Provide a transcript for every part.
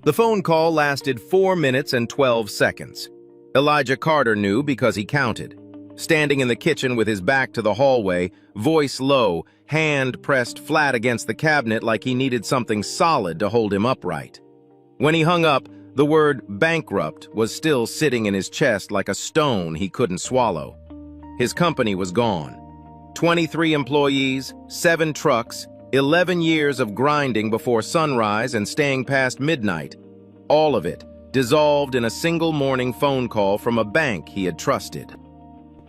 The phone call lasted 4 minutes and 12 seconds. Elijah Carter knew because he counted. Standing in the kitchen with his back to the hallway, voice low, hand pressed flat against the cabinet like he needed something solid to hold him upright. When he hung up, the word bankrupt was still sitting in his chest like a stone he couldn't swallow. His company was gone. 23 employees, 7 trucks, 11 years of grinding before sunrise and staying past midnight. All of it dissolved in a single morning phone call from a bank he had trusted.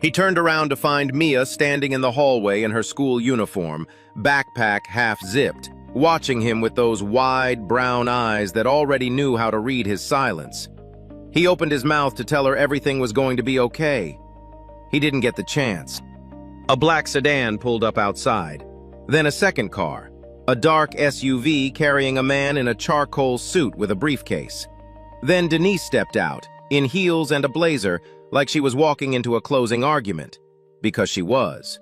He turned around to find Mia standing in the hallway in her school uniform, backpack half-zipped, watching him with those wide, brown eyes that already knew how to read his silence. He opened his mouth to tell her everything was going to be okay. He didn't get the chance. A black sedan pulled up outside. Then a second car, a dark SUV carrying a man in a charcoal suit with a briefcase. Then Denise stepped out, in heels and a blazer, like she was walking into a closing argument, because she was.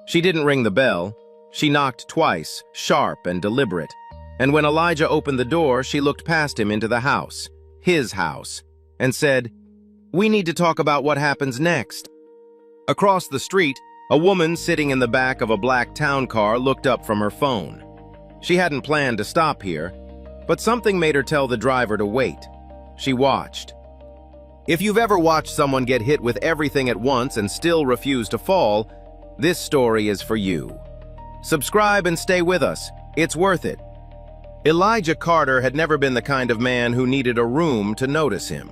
She didn't ring the bell. She knocked twice, sharp and deliberate. And when Elijah opened the door, she looked past him into the house, his house, and said, "We need to talk about what happens next." Across the street, a woman sitting in the back of a black town car looked up from her phone. She hadn't planned to stop here, but something made her tell the driver to wait. She watched. If you've ever watched someone get hit with everything at once and still refuse to fall, this story is for you. Subscribe and stay with us. It's worth it. Elijah Carter had never been the kind of man who needed a room to notice him.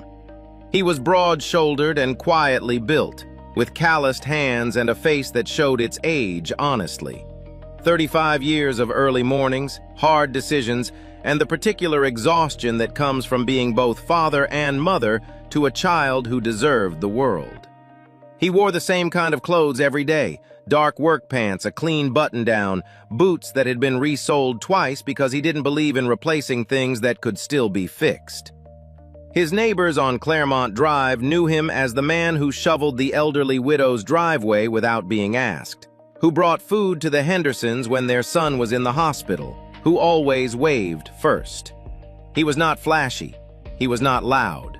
He was broad-shouldered and quietly built, with calloused hands and a face that showed its age honestly. 35 years of early mornings, hard decisions, and the particular exhaustion that comes from being both father and mother to a child who deserved the world. He wore the same kind of clothes every day, dark work pants, a clean button-down, boots that had been resoled twice because he didn't believe in replacing things that could still be fixed. His neighbors on Claremont Drive knew him as the man who shoveled the elderly widow's driveway without being asked, who brought food to the Hendersons when their son was in the hospital, who always waved first. He was not flashy, he was not loud,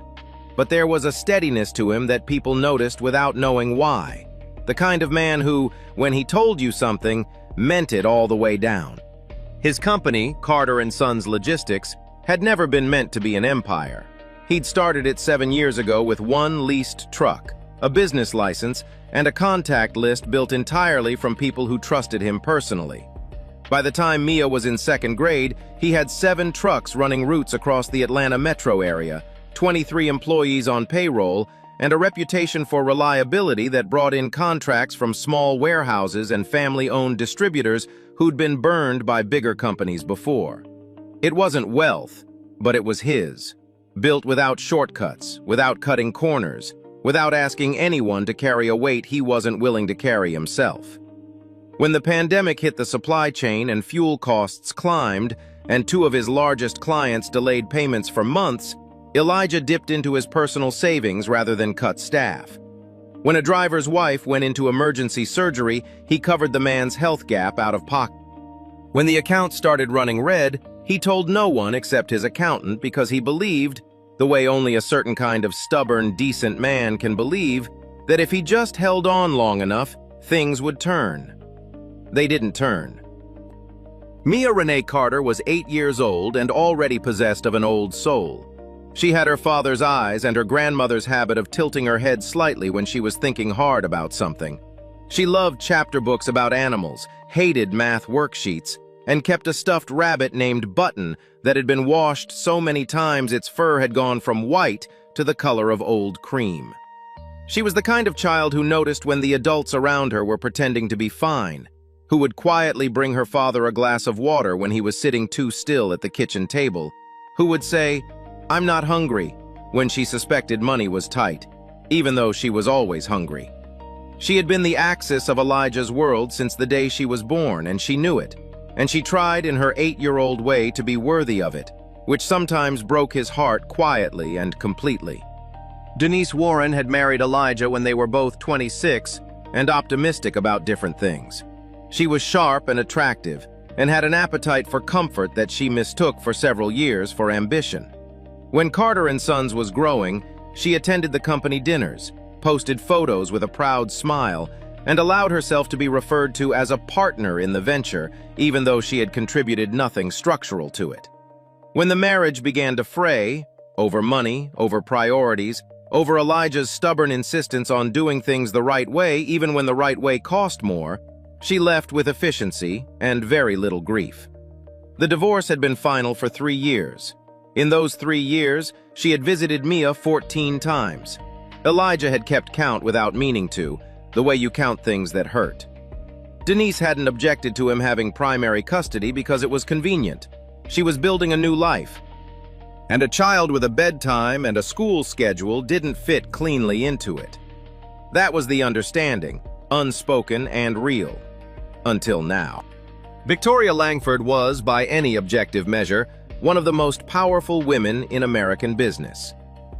but there was a steadiness to him that people noticed without knowing why. The kind of man who, when he told you something, meant it all the way down. His company, Carter & Sons Logistics, had never been meant to be an empire. He'd started it 7 years ago with one leased truck, a business license, and a contact list built entirely from people who trusted him personally. By the time Mia was in 2nd grade, he had 7 trucks running routes across the Atlanta metro area, 23 employees on payroll, and a reputation for reliability that brought in contracts from small warehouses and family-owned distributors who'd been burned by bigger companies before. It wasn't wealth, but it was his. Built without shortcuts, without cutting corners, without asking anyone to carry a weight he wasn't willing to carry himself. When the pandemic hit the supply chain and fuel costs climbed, and 2 of his largest clients delayed payments for months, Elijah dipped into his personal savings rather than cut staff. When a driver's wife went into emergency surgery, he covered the man's health gap out of pocket. When the account started running red, he told no one except his accountant because he believed, the way only a certain kind of stubborn, decent man can believe, that if he just held on long enough, things would turn. They didn't turn. Mia Renee Carter was 8 years old and already possessed of an old soul. She had her father's eyes and her grandmother's habit of tilting her head slightly when she was thinking hard about something. She loved chapter books about animals, hated math worksheets, and kept a stuffed rabbit named Button that had been washed so many times its fur had gone from white to the color of old cream. She was the kind of child who noticed when the adults around her were pretending to be fine, who would quietly bring her father a glass of water when he was sitting too still at the kitchen table, who would say, "I'm not hungry," when she suspected money was tight, even though she was always hungry. She had been the axis of Elijah's world since the day she was born, and she knew it, and she tried in her 8-year-old way to be worthy of it, which sometimes broke his heart quietly and completely. Denise Warren had married Elijah when they were both 26 and optimistic about different things. She was sharp and attractive, and had an appetite for comfort that she mistook for several years for ambition. When Carter & Sons was growing, she attended the company dinners, posted photos with a proud smile, and allowed herself to be referred to as a partner in the venture, even though she had contributed nothing structural to it. When the marriage began to fray, over money, over priorities, over Elijah's stubborn insistence on doing things the right way even when the right way cost more, she left with efficiency and very little grief. The divorce had been final for 3 years. In those 3 years, she had visited Mia 14 times. Elijah had kept count without meaning to, the way you count things that hurt. Denise hadn't objected to him having primary custody because it was convenient. She was building a new life. And a child with a bedtime and a school schedule didn't fit cleanly into it. That was the understanding, unspoken and real. Until now. Victoria Langford was, by any objective measure, one of the most powerful women in American business.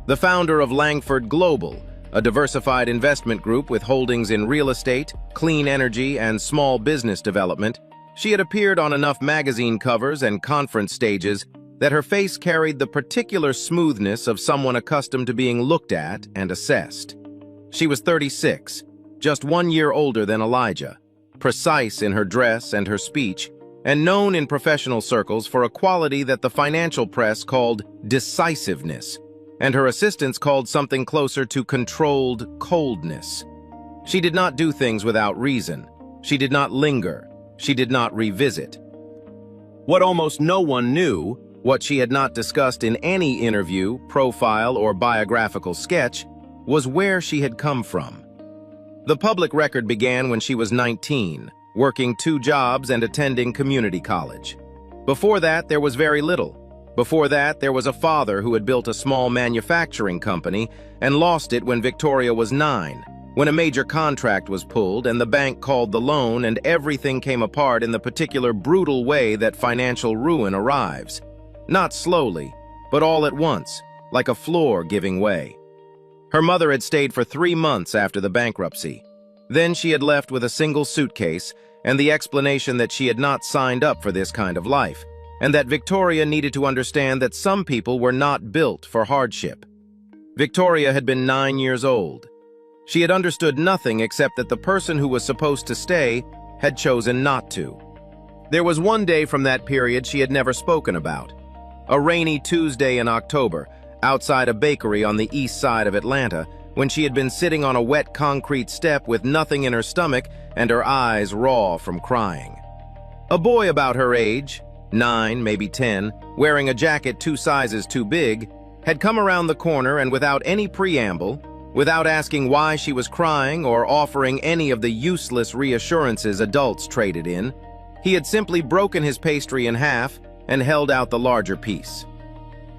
The founder of Langford Global, a diversified investment group with holdings in real estate, clean energy, and small business development, she had appeared on enough magazine covers and conference stages that her face carried the particular smoothness of someone accustomed to being looked at and assessed. She was 36, just 1 year older than Elijah, precise in her dress and her speech, and known in professional circles for a quality that the financial press called decisiveness, and her assistants called something closer to controlled coldness. She did not do things without reason. She did not linger. She did not revisit. What almost no one knew, what she had not discussed in any interview, profile, or biographical sketch, was where she had come from. The public record began when she was 19, working 2 jobs and attending community college. Before that, there was very little. Before that, there was a father who had built a small manufacturing company and lost it when Victoria was 9, when a major contract was pulled and the bank called the loan and everything came apart in the particular brutal way that financial ruin arrives. Not slowly, but all at once, like a floor giving way. Her mother had stayed for 3 months after the bankruptcy. Then she had left with a single suitcase and the explanation that she had not signed up for this kind of life, and that Victoria needed to understand that some people were not built for hardship. Victoria had been 9 years old. She had understood nothing except that the person who was supposed to stay had chosen not to. There was one day from that period she had never spoken about. A rainy Tuesday in October, outside a bakery on the east side of Atlanta, when she had been sitting on a wet concrete step with nothing in her stomach and her eyes raw from crying. A boy about her age, 9, maybe 10, wearing a jacket 2 sizes too big, had come around the corner and without any preamble, without asking why she was crying or offering any of the useless reassurances adults traded in, he had simply broken his pastry in half and held out the larger piece.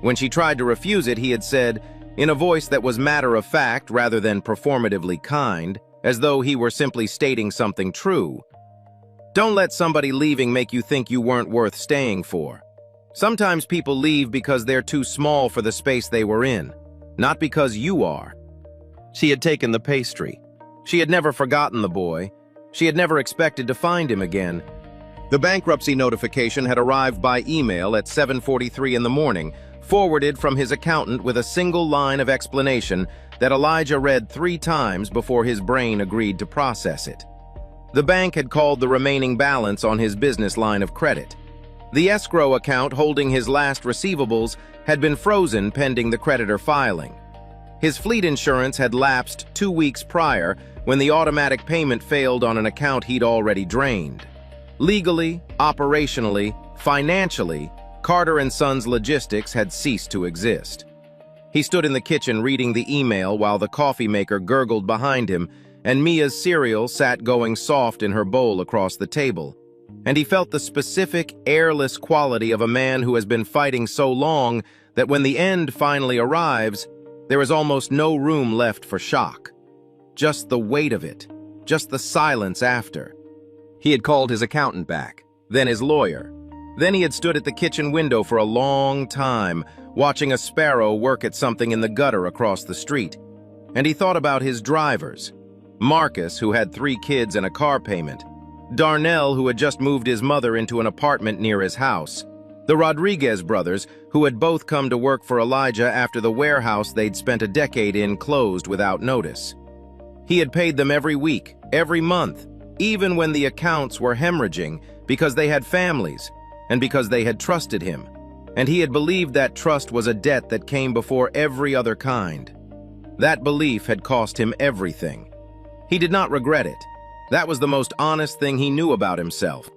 When she tried to refuse it, he had said, in a voice that was matter-of-fact rather than performatively kind, as though he were simply stating something true, "Don't let somebody leaving make you think you weren't worth staying for. Sometimes people leave because they're too small for the space they were in, not because you are." She had taken the pastry. She had never forgotten the boy. She had never expected to find him again. The bankruptcy notification had arrived by email at 7:43 in the morning, forwarded from his accountant with a single line of explanation that Elijah read 3 times before his brain agreed to process it. The bank had called the remaining balance on his business line of credit. The escrow account holding his last receivables had been frozen pending the creditor filing. His fleet insurance had lapsed 2 weeks prior when the automatic payment failed on an account he'd already drained. Legally, operationally, financially, Carter & Sons Logistics had ceased to exist. He stood in the kitchen reading the email while the coffee maker gurgled behind him, and Mia's cereal sat going soft in her bowl across the table. And he felt the specific, airless quality of a man who has been fighting so long that when the end finally arrives, there is almost no room left for shock. Just the weight of it, just the silence after. He had called his accountant back, then his lawyer. Then he had stood at the kitchen window for a long time, watching a sparrow work at something in the gutter across the street. And he thought about his drivers. Marcus, who had 3 kids and a car payment. Darnell, who had just moved his mother into an apartment near his house. The Rodriguez brothers, who had both come to work for Elijah after the warehouse they'd spent a decade in closed without notice. He had paid them every week, every month, even when the accounts were hemorrhaging, because they had families and because they had trusted him. And he had believed that trust was a debt that came before every other kind. That belief had cost him everything. He did not regret it. That was the most honest thing he knew about himself.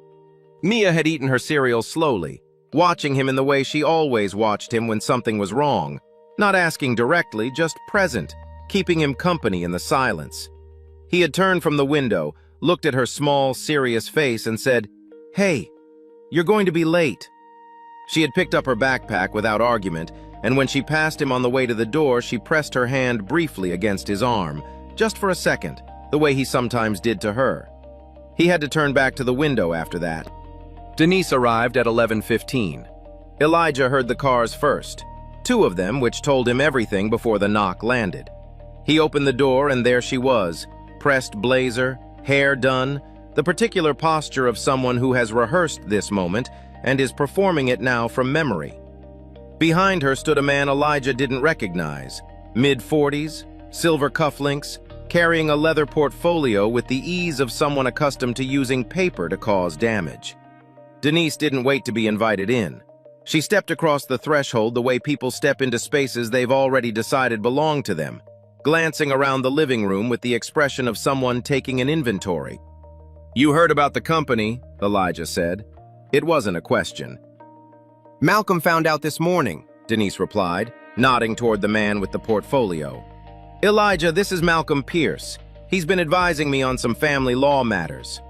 Mia had eaten her cereal slowly, watching him in the way she always watched him when something was wrong, not asking directly, just present, keeping him company in the silence. He had turned from the window, looked at her small, serious face and said, "Hey, you're going to be late." She had picked up her backpack without argument, and when she passed him on the way to the door, she pressed her hand briefly against his arm, just for a second, the way he sometimes did to her. He had to turn back to the window after that. Denise arrived at 11:15. Elijah heard the cars first, two of them which told him everything before the knock landed. He opened the door and there she was, pressed blazer, hair done, the particular posture of someone who has rehearsed this moment and is performing it now from memory. Behind her stood a man Elijah didn't recognize, mid-40s, silver cufflinks, carrying a leather portfolio with the ease of someone accustomed to using paper to cause damage. Denise didn't wait to be invited in. She stepped across the threshold the way people step into spaces they've already decided belong to them, glancing around the living room with the expression of someone taking an inventory. "You heard about the company," Elijah said. It wasn't a question. "Malcolm found out this morning," Denise replied, nodding toward the man with the portfolio. "Elijah, this is Malcolm Pierce. He's been advising me on some family law matters."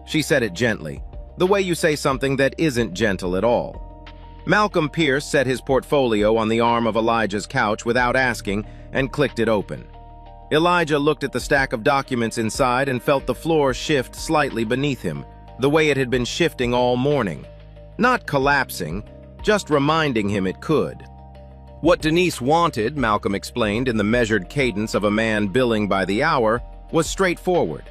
She said it gently, the way you say something that isn't gentle at all. Malcolm Pierce set his portfolio on the arm of Elijah's couch without asking and clicked it open. Elijah looked at the stack of documents inside and felt the floor shift slightly beneath him, the way it had been shifting all morning. Not collapsing, just reminding him it could. What Denise wanted, Malcolm explained in the measured cadence of a man billing by the hour, was straightforward.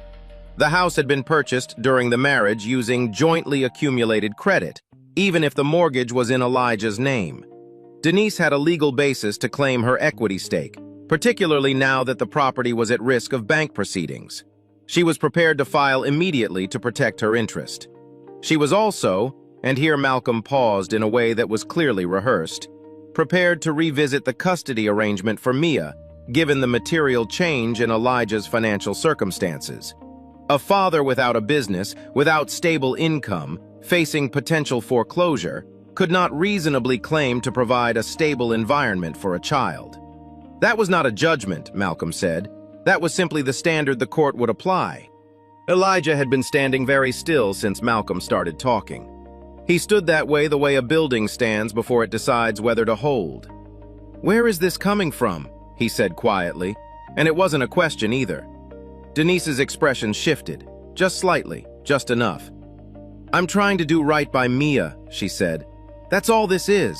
The house had been purchased during the marriage using jointly accumulated credit, even if the mortgage was in Elijah's name. Denise had a legal basis to claim her equity stake, particularly now that the property was at risk of bank proceedings. She was prepared to file immediately to protect her interest. She was also, and here Malcolm paused in a way that was clearly rehearsed, prepared to revisit the custody arrangement for Mia, given the material change in Elijah's financial circumstances. A father without a business, without stable income, facing potential foreclosure, could not reasonably claim to provide a stable environment for a child. That was not a judgment, Malcolm said. That was simply the standard the court would apply. Elijah had been standing very still since Malcolm started talking. He stood that way the way a building stands before it decides whether to hold. "Where is this coming from?" he said quietly, and it wasn't a question either. Denise's expression shifted, just slightly, just enough. "I'm trying to do right by Mia," she said. "That's all this is.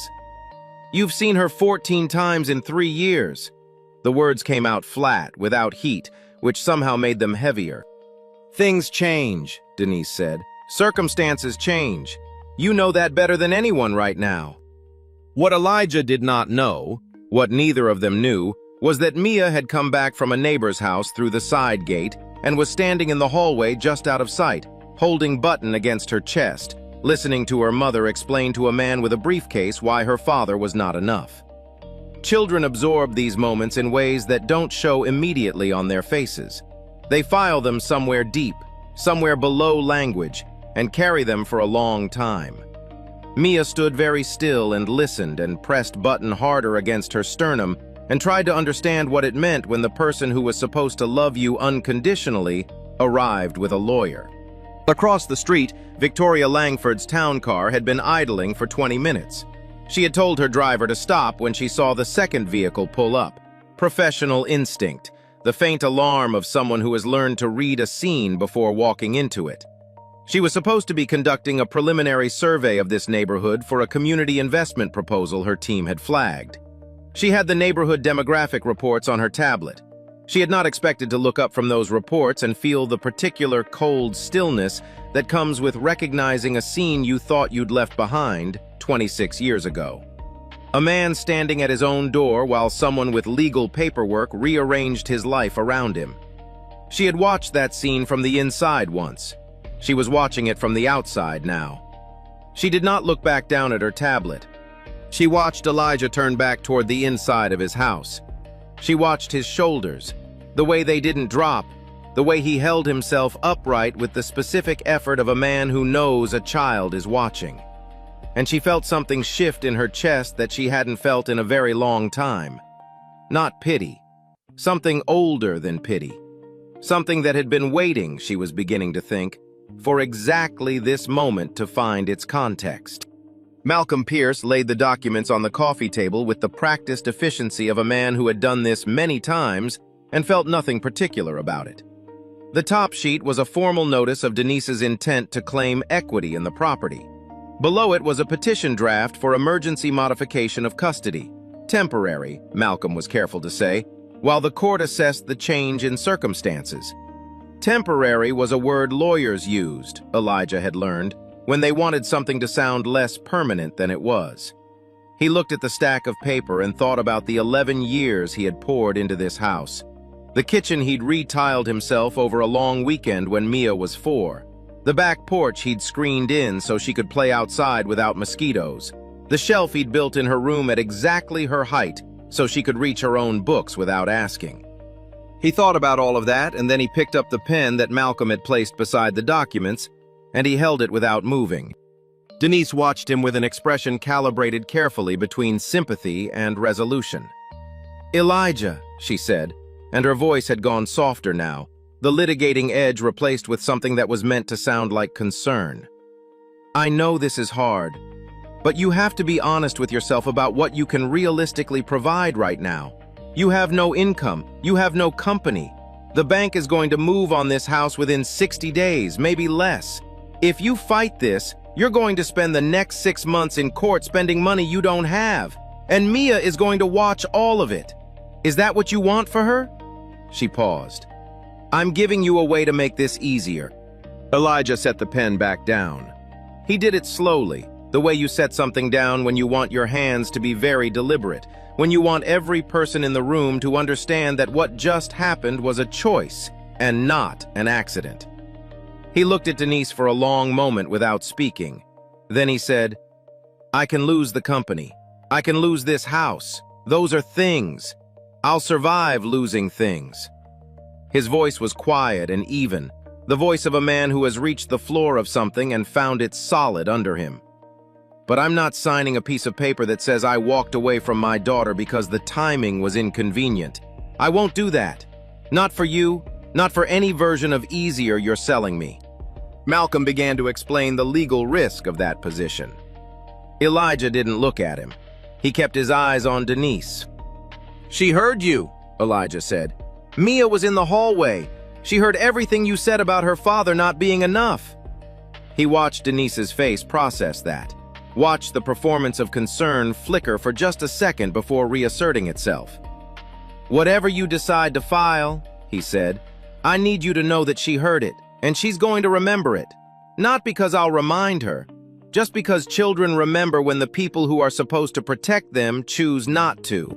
You've seen her 14 times in 3 years. The words came out flat, without heat, which somehow made them heavier. "Things change," Denise said. "Circumstances change. You know that better than anyone right now." What Elijah did not know, what neither of them knew, was that Mia had come back from a neighbor's house through the side gate and was standing in the hallway just out of sight, holding Button against her chest, listening to her mother explain to a man with a briefcase why her father was not enough. Children absorb these moments in ways that don't show immediately on their faces. They file them somewhere deep, somewhere below language, and carry them for a long time. Mia stood very still and listened and pressed Button harder against her sternum and tried to understand what it meant when the person who was supposed to love you unconditionally arrived with a lawyer. Across the street, Victoria Langford's town car had been idling for 20 minutes. She had told her driver to stop when she saw the second vehicle pull up. Professional instinct, the faint alarm of someone who has learned to read a scene before walking into it. She was supposed to be conducting a preliminary survey of this neighborhood for a community investment proposal her team had flagged. She had the neighborhood demographic reports on her tablet. She had not expected to look up from those reports and feel the particular cold stillness that comes with recognizing a scene you thought you'd left behind 26 years ago. A man standing at his own door while someone with legal paperwork rearranged his life around him. She had watched that scene from the inside once. She was watching it from the outside now. She did not look back down at her tablet. She watched Elijah turn back toward the inside of his house. She watched his shoulders, the way they didn't drop, the way he held himself upright with the specific effort of a man who knows a child is watching. And she felt something shift in her chest that she hadn't felt in a very long time. Not pity. Something older than pity. Something that had been waiting, she was beginning to think, for exactly this moment to find its context. Malcolm Pierce laid the documents on the coffee table with the practiced efficiency of a man who had done this many times and felt nothing particular about it. The top sheet was a formal notice of Denise's intent to claim equity in the property. Below it was a petition draft for emergency modification of custody. Temporary, Malcolm was careful to say, while the court assessed the change in circumstances. Temporary was a word lawyers used, Elijah had learned, when they wanted something to sound less permanent than it was. He looked at the stack of paper and thought about the 11 years he had poured into this house. The kitchen he'd retiled himself over a long weekend when Mia was 4. The back porch he'd screened in so she could play outside without mosquitoes. The shelf he'd built in her room at exactly her height so she could reach her own books without asking. He thought about all of that, and then he picked up the pen that Malcolm had placed beside the documents, and he held it without moving. Denise watched him with an expression calibrated carefully between sympathy and resolution. "Elijah," she said, and her voice had gone softer now, the litigating edge replaced with something that was meant to sound like concern. "I know this is hard, but you have to be honest with yourself about what you can realistically provide right now. You have no income, you have no company. The bank is going to move on this house within 60 days, maybe less. If you fight this, you're going to spend the next 6 months in court spending money you don't have, and Mia is going to watch all of it. Is that what you want for her?" She paused. "I'm giving you a way to make this easier." Elijah set the pen back down. He did it slowly, the way you set something down when you want your hands to be very deliberate, when you want every person in the room to understand that what just happened was a choice and not an accident. He looked at Denise for a long moment without speaking. Then he said, "I can lose the company. I can lose this house. Those are things. I'll survive losing things." His voice was quiet and even, the voice of a man who has reached the floor of something and found it solid under him. "But I'm not signing a piece of paper that says I walked away from my daughter because the timing was inconvenient. I won't do that. Not for you, not for any version of easier you're selling me." Malcolm began to explain the legal risk of that position. Elijah didn't look at him. He kept his eyes on Denise. "She heard you," Elijah said. "Mia was in the hallway. She heard everything you said about her father not being enough." He watched Denise's face process that, watched the performance of concern flicker for just a second before reasserting itself. "Whatever you decide to file," he said, "I need you to know that she heard it, and she's going to remember it. Not because I'll remind her, just because children remember when the people who are supposed to protect them choose not to."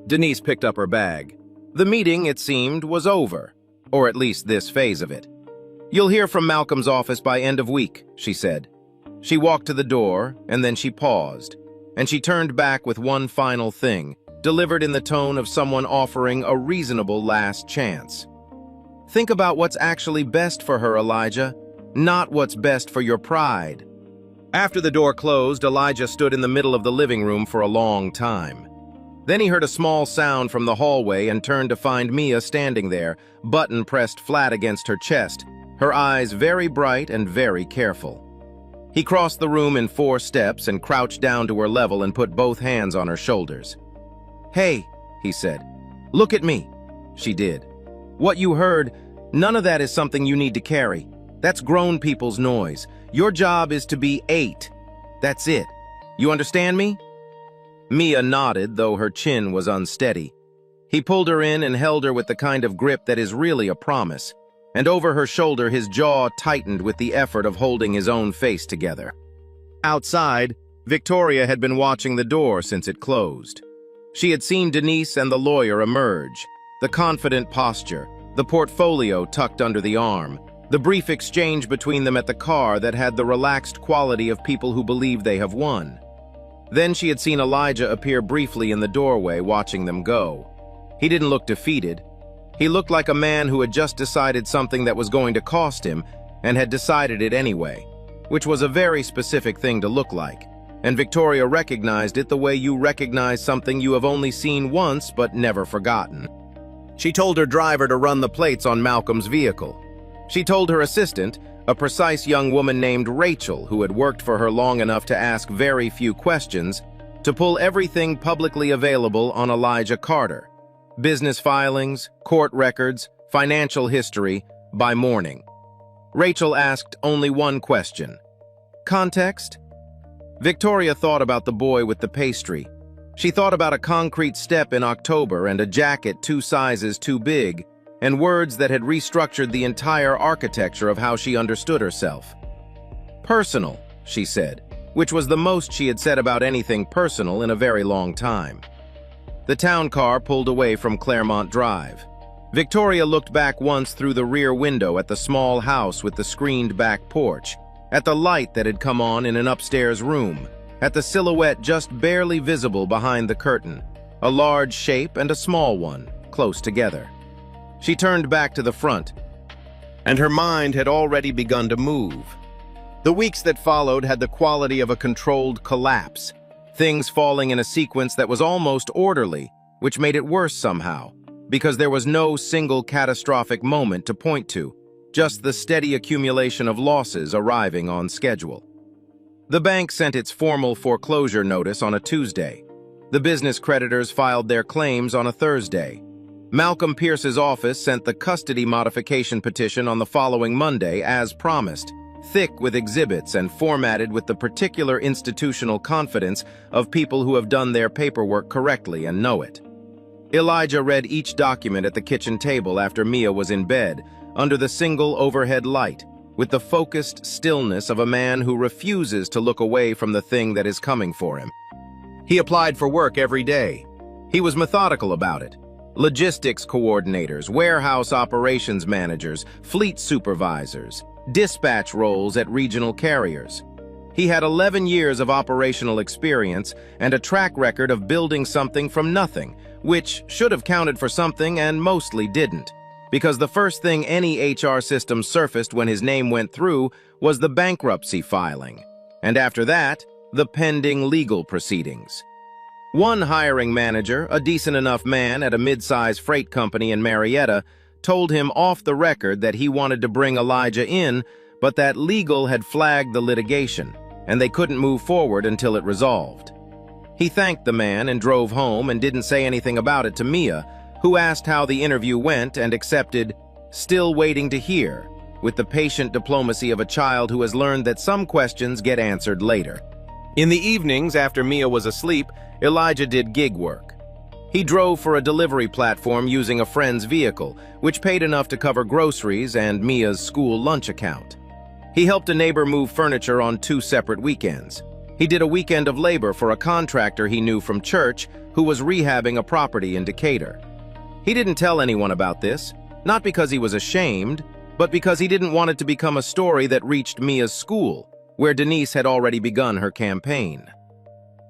Denise picked up her bag. The meeting, it seemed, was over, or at least this phase of it. "You'll hear from Malcolm's office by end of week," she said. She walked to the door, and then she paused, and she turned back with one final thing, delivered in the tone of someone offering a reasonable last chance. "Think about what's actually best for her, Elijah, not what's best for your pride." After the door closed, Elijah stood in the middle of the living room for a long time. Then he heard a small sound from the hallway and turned to find Mia standing there, button pressed flat against her chest, her eyes very bright and very careful. He crossed the room in 4 steps and crouched down to her level and put both hands on her shoulders. "Hey," he said, "look at me." She did. "What you heard, none of that is something you need to carry. That's grown people's noise. Your job is to be 8. That's it. You understand me?" Mia nodded, though her chin was unsteady. He pulled her in and held her with the kind of grip that is really a promise, and over her shoulder his jaw tightened with the effort of holding his own face together. Outside, Victoria had been watching the door since it closed. She had seen Denise and the lawyer emerge, the confident posture, the portfolio tucked under the arm, the brief exchange between them at the car that had the relaxed quality of people who believe they have won. Then she had seen Elijah appear briefly in the doorway, watching them go. He didn't look defeated. He looked like a man who had just decided something that was going to cost him and had decided it anyway, which was a very specific thing to look like. And Victoria recognized it the way you recognize something you have only seen once but never forgotten. She told her driver to run the plates on Malcolm's vehicle. She told her assistant, a precise young woman named Rachel who had worked for her long enough to ask very few questions, to pull everything publicly available on Elijah Carter. Business filings, court records, financial history, by morning. Rachel asked only one question. Context? Victoria thought about the boy with the pastry. She thought about a concrete step in October and a jacket 2 sizes too big, and words that had restructured the entire architecture of how she understood herself. Personal, she said, which was the most she had said about anything personal in a very long time. The town car pulled away from Claremont Drive. Victoria looked back once through the rear window at the small house with the screened back porch, at the light that had come on in an upstairs room, at the silhouette just barely visible behind the curtain, a large shape and a small one, close together. She turned back to the front, and her mind had already begun to move. The weeks that followed had the quality of a controlled collapse, things falling in a sequence that was almost orderly, which made it worse somehow, because there was no single catastrophic moment to point to, just the steady accumulation of losses arriving on schedule. The bank sent its formal foreclosure notice on a Tuesday. The business creditors filed their claims on a Thursday. Malcolm Pierce's office sent the custody modification petition on the following Monday, as promised, thick with exhibits and formatted with the particular institutional confidence of people who have done their paperwork correctly and know it. Elijah read each document at the kitchen table after Mia was in bed, under the single overhead light, with the focused stillness of a man who refuses to look away from the thing that is coming for him. He applied for work every day. He was methodical about it. Logistics coordinators, warehouse operations managers, fleet supervisors, dispatch roles at regional carriers. He had 11 years of operational experience and a track record of building something from nothing, which should have counted for something and mostly didn't, because the first thing any HR system surfaced when his name went through was the bankruptcy filing, and after that, the pending legal proceedings. One hiring manager, a decent enough man at a mid-size freight company in Marietta, told him off the record that he wanted to bring Elijah in, but that legal had flagged the litigation, and they couldn't move forward until it resolved. He thanked the man and drove home and didn't say anything about it to Mia, who asked how the interview went and accepted, "Still waiting to hear," with the patient diplomacy of a child who has learned that some questions get answered later. In the evenings, after Mia was asleep, Elijah did gig work. He drove for a delivery platform using a friend's vehicle, which paid enough to cover groceries and Mia's school lunch account. He helped a neighbor move furniture on 2 separate weekends. He did a weekend of labor for a contractor he knew from church who was rehabbing a property in Decatur. He didn't tell anyone about this, not because he was ashamed, but because he didn't want it to become a story that reached Mia's school, where Denise had already begun her campaign.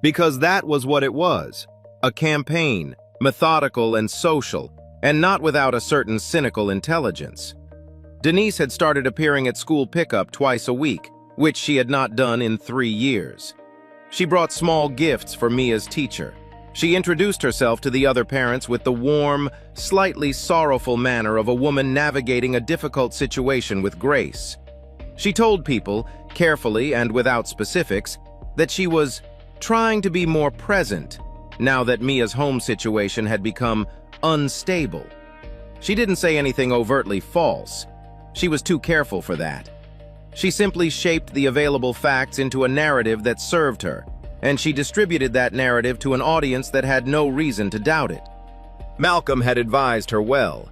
Because that was what it was, a campaign, methodical and social, and not without a certain cynical intelligence. Denise had started appearing at school pickup twice a week, which she had not done in 3 years. She brought small gifts for Mia's teacher. She introduced herself to the other parents with the warm, slightly sorrowful manner of a woman navigating a difficult situation with grace. She told people, carefully and without specifics, that she was trying to be more present now that Mia's home situation had become unstable. She didn't say anything overtly false. She was too careful for that. She simply shaped the available facts into a narrative that served her, and she distributed that narrative to an audience that had no reason to doubt it. Malcolm had advised her well.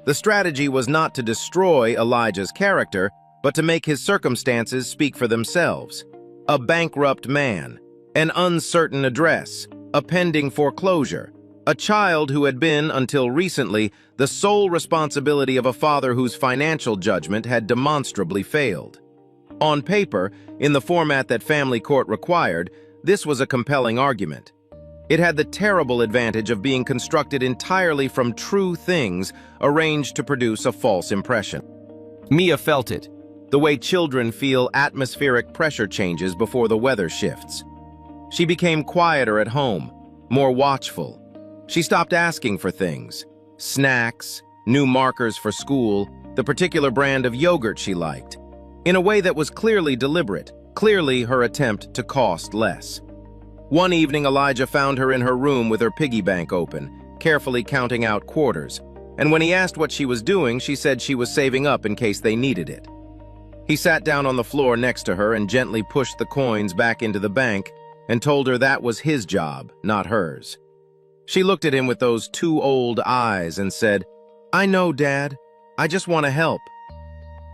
The strategy was not to destroy Elijah's character, but to make his circumstances speak for themselves. A bankrupt man, an uncertain address, a pending foreclosure, a child who had been, until recently, the sole responsibility of a father whose financial judgment had demonstrably failed. On paper, in the format that family court required, this was a compelling argument. It had the terrible advantage of being constructed entirely from true things arranged to produce a false impression. Mia felt it, the way children feel atmospheric pressure changes before the weather shifts. She became quieter at home, more watchful. She stopped asking for things, snacks, new markers for school, the particular brand of yogurt she liked, in a way that was clearly deliberate, clearly her attempt to cost less. One evening, Elijah found her in her room with her piggy bank open, carefully counting out quarters, and when he asked what she was doing, she said she was saving up in case they needed it. He sat down on the floor next to her and gently pushed the coins back into the bank and told her that was his job, not hers. She looked at him with those two old eyes and said, "I know, Dad. I just want to help."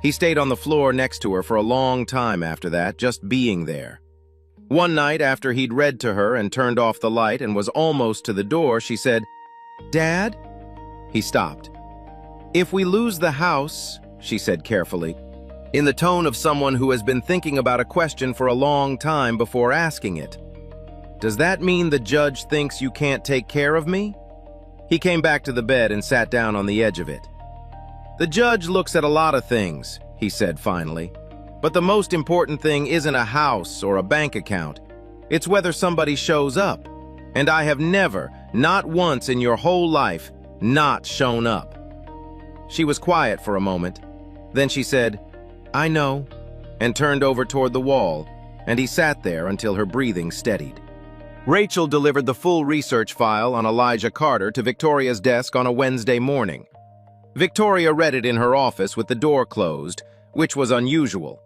He stayed on the floor next to her for a long time after that, just being there. One night, after he'd read to her and turned off the light and was almost to the door, she said, "Dad?" He stopped. "If we lose the house," she said carefully, in the tone of someone who has been thinking about a question for a long time before asking it, "does that mean the judge thinks you can't take care of me?" He came back to the bed and sat down on the edge of it. "The judge looks at a lot of things," he said finally. "But the most important thing isn't a house or a bank account. It's whether somebody shows up. And I have never, not once in your whole life, not shown up." She was quiet for a moment. Then she said, "I know," and turned over toward the wall, and he sat there until her breathing steadied. Rachel delivered the full research file on Elijah Carter to Victoria's desk on a Wednesday morning. Victoria read it in her office with the door closed, which was unusual.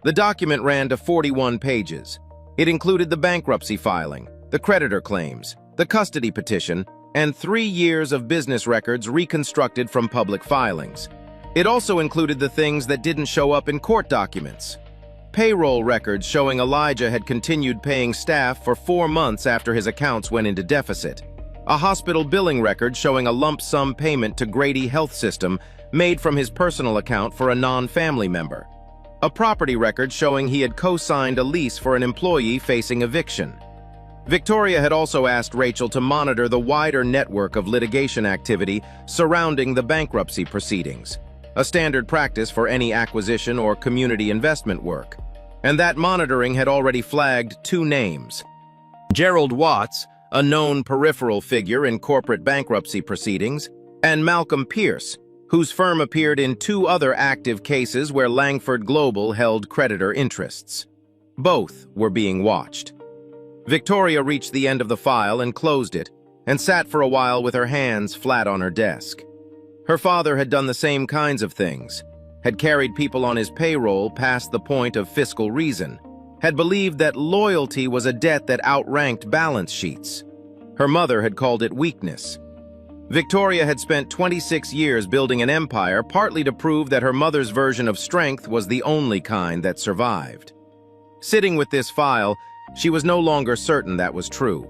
The document ran to 41 pages. It included the bankruptcy filing, the creditor claims, the custody petition, and 3 years of business records reconstructed from public filings. It also included the things that didn't show up in court documents. Payroll records showing Elijah had continued paying staff for 4 months after his accounts went into deficit. A hospital billing record showing a lump sum payment to Grady Health System made from his personal account for a non-family member. A property record showing he had co-signed a lease for an employee facing eviction. Victoria had also asked Rachel to monitor the wider network of litigation activity surrounding the bankruptcy proceedings, a standard practice for any acquisition or community investment work. And that monitoring had already flagged 2 names. Gerald Watts, a known peripheral figure in corporate bankruptcy proceedings, and Malcolm Pierce, whose firm appeared in 2 other active cases where Langford Global held creditor interests. Both were being watched. Victoria reached the end of the file and closed it, and sat for a while with her hands flat on her desk. Her father had done the same kinds of things, had carried people on his payroll past the point of fiscal reason, had believed that loyalty was a debt that outranked balance sheets. Her mother had called it weakness. Victoria had spent 26 years building an empire, partly to prove that her mother's version of strength was the only kind that survived. Sitting with this file, she was no longer certain that was true.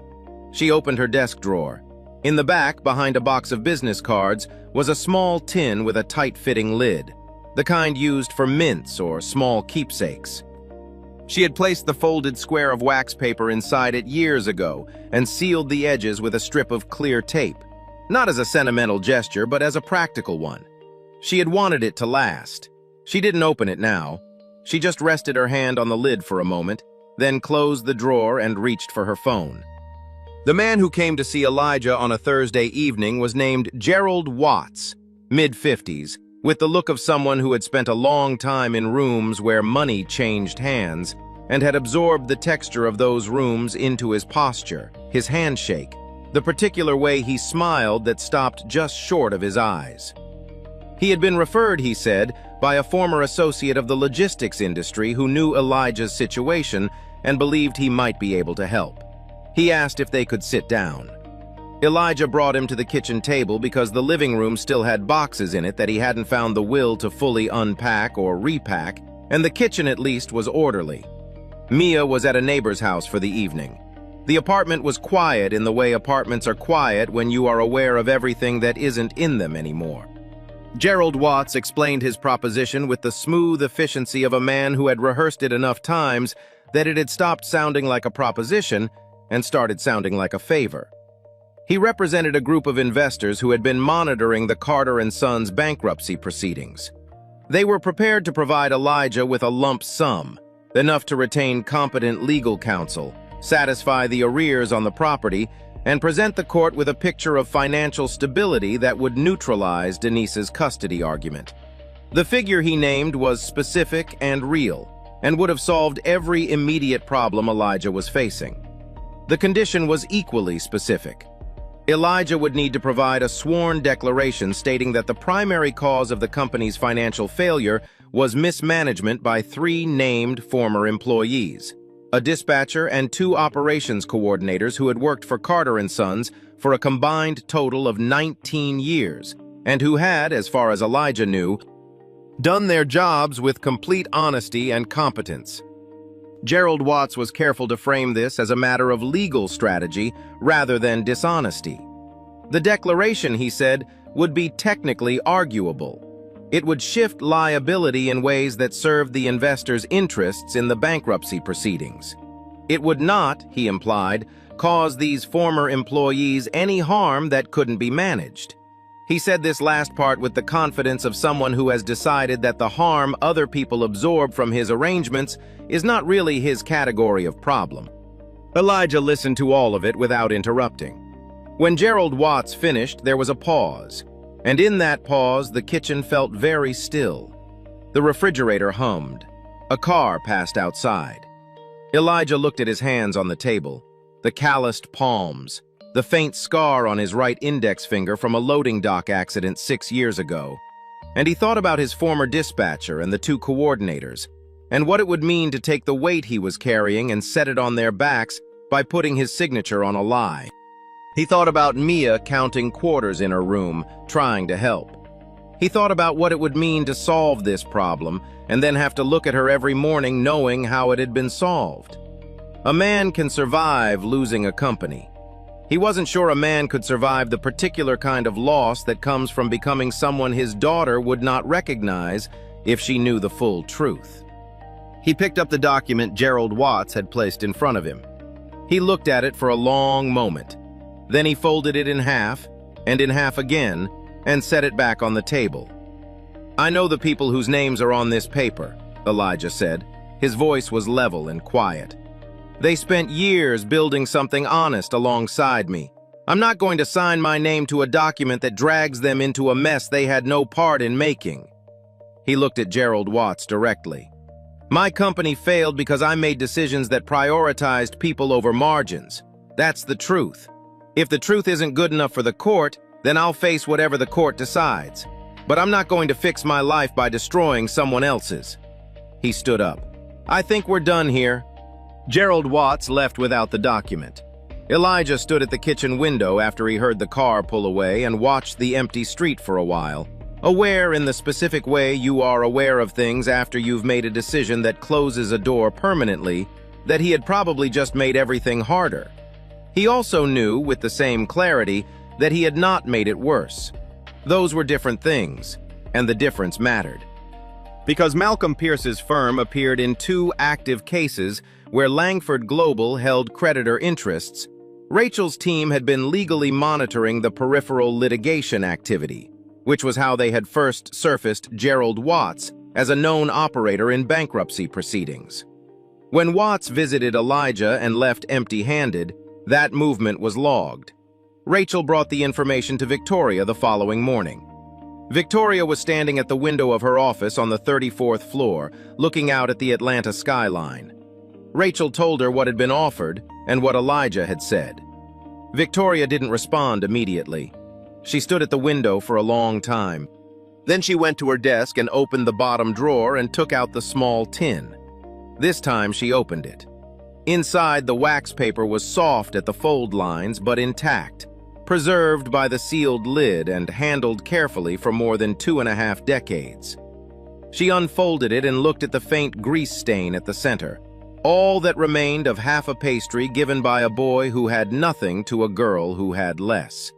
She opened her desk drawer. In the back, behind a box of business cards, was a small tin with a tight-fitting lid, the kind used for mints or small keepsakes. She had placed the folded square of wax paper inside it years ago and sealed the edges with a strip of clear tape. Not as a sentimental gesture, but as a practical one. She had wanted it to last. She didn't open it now. She just rested her hand on the lid for a moment, then closed the drawer and reached for her phone. The man who came to see Elijah on a Thursday evening was named Gerald Watts, mid-50s, with the look of someone who had spent a long time in rooms where money changed hands and had absorbed the texture of those rooms into his posture, his handshake, the particular way he smiled that stopped just short of his eyes. He had been referred, he said, by a former associate of the logistics industry who knew Elijah's situation and believed he might be able to help. He asked if they could sit down. Elijah brought him to the kitchen table because the living room still had boxes in it that he hadn't found the will to fully unpack or repack, and the kitchen at least was orderly. Mia was at a neighbor's house for the evening. The apartment was quiet in the way apartments are quiet when you are aware of everything that isn't in them anymore. Gerald Watts explained his proposition with the smooth efficiency of a man who had rehearsed it enough times that it had stopped sounding like a proposition and started sounding like a favor. He represented a group of investors who had been monitoring the Carter and Sons bankruptcy proceedings. They were prepared to provide Elijah with a lump sum, enough to retain competent legal counsel, satisfy the arrears on the property, and present the court with a picture of financial stability that would neutralize Denise's custody argument. The figure he named was specific and real, and would have solved every immediate problem Elijah was facing. The condition was equally specific. Elijah would need to provide a sworn declaration stating that the primary cause of the company's financial failure was mismanagement by 3 named former employees, a dispatcher and 2 operations coordinators who had worked for Carter and Sons for a combined total of 19 years, and who had, as far as Elijah knew, done their jobs with complete honesty and competence. Gerald Watts was careful to frame this as a matter of legal strategy rather than dishonesty. The declaration, he said, would be technically arguable. It would shift liability in ways that served the investors' interests in the bankruptcy proceedings. It would not, he implied, cause these former employees any harm that couldn't be managed. He said this last part with the confidence of someone who has decided that the harm other people absorb from his arrangements is not really his category of problem. Elijah listened to all of it without interrupting. When Gerald Watts finished, there was a pause, and in that pause, the kitchen felt very still. The refrigerator hummed. A car passed outside. Elijah looked at his hands on the table, the calloused palms, the faint scar on his right index finger from a loading dock accident 6 years ago. And he thought about his former dispatcher and the 2 coordinators, and what it would mean to take the weight he was carrying and set it on their backs by putting his signature on a lie. He thought about Mia counting quarters in her room, trying to help. He thought about what it would mean to solve this problem and then have to look at her every morning knowing how it had been solved. A man can survive losing a company. He wasn't sure a man could survive the particular kind of loss that comes from becoming someone his daughter would not recognize if she knew the full truth. He picked up the document Gerald Watts had placed in front of him. He looked at it for a long moment. Then he folded it in half, and in half again, and set it back on the table. "I know the people whose names are on this paper," Elijah said. His voice was level and quiet. "They spent years building something honest alongside me. I'm not going to sign my name to a document that drags them into a mess they had no part in making." He looked at Gerald Watts directly. "My company failed because I made decisions that prioritized people over margins. That's the truth. If the truth isn't good enough for the court, then I'll face whatever the court decides. But I'm not going to fix my life by destroying someone else's." He stood up. "I think we're done here." Gerald Watts left without the document. Elijah stood at the kitchen window after he heard the car pull away and watched the empty street for a while, aware in the specific way you are aware of things after you've made a decision that closes a door permanently, that he had probably just made everything harder. He also knew, with the same clarity, that he had not made it worse. Those were different things, and the difference mattered. Because Malcolm Pierce's firm appeared in 2 active cases where Langford Global held creditor interests, Rachel's team had been legally monitoring the peripheral litigation activity, which was how they had first surfaced Gerald Watts as a known operator in bankruptcy proceedings. When Watts visited Elijah and left empty-handed, that movement was logged. Rachel brought the information to Victoria the following morning. Victoria was standing at the window of her office on the 34th floor, looking out at the Atlanta skyline. Rachel told her what had been offered and what Elijah had said. Victoria didn't respond immediately. She stood at the window for a long time. Then she went to her desk and opened the bottom drawer and took out the small tin. This time she opened it. Inside, the wax paper was soft at the fold lines but intact, preserved by the sealed lid and handled carefully for more than 2.5 decades. She unfolded it and looked at the faint grease stain at the center. all that remained of half a pastry given by a boy who had nothing to a girl who had less.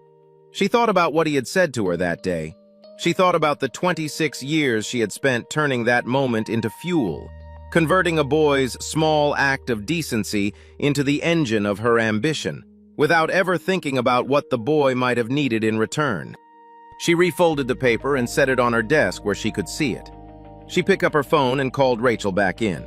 She thought about what he had said to her that day. She thought about the 26 years she had spent turning that moment into fuel, converting a boy's small act of decency into the engine of her ambition, without ever thinking about what the boy might have needed in return. She refolded the paper and set it on her desk where she could see it. She picked up her phone and called Rachel back in.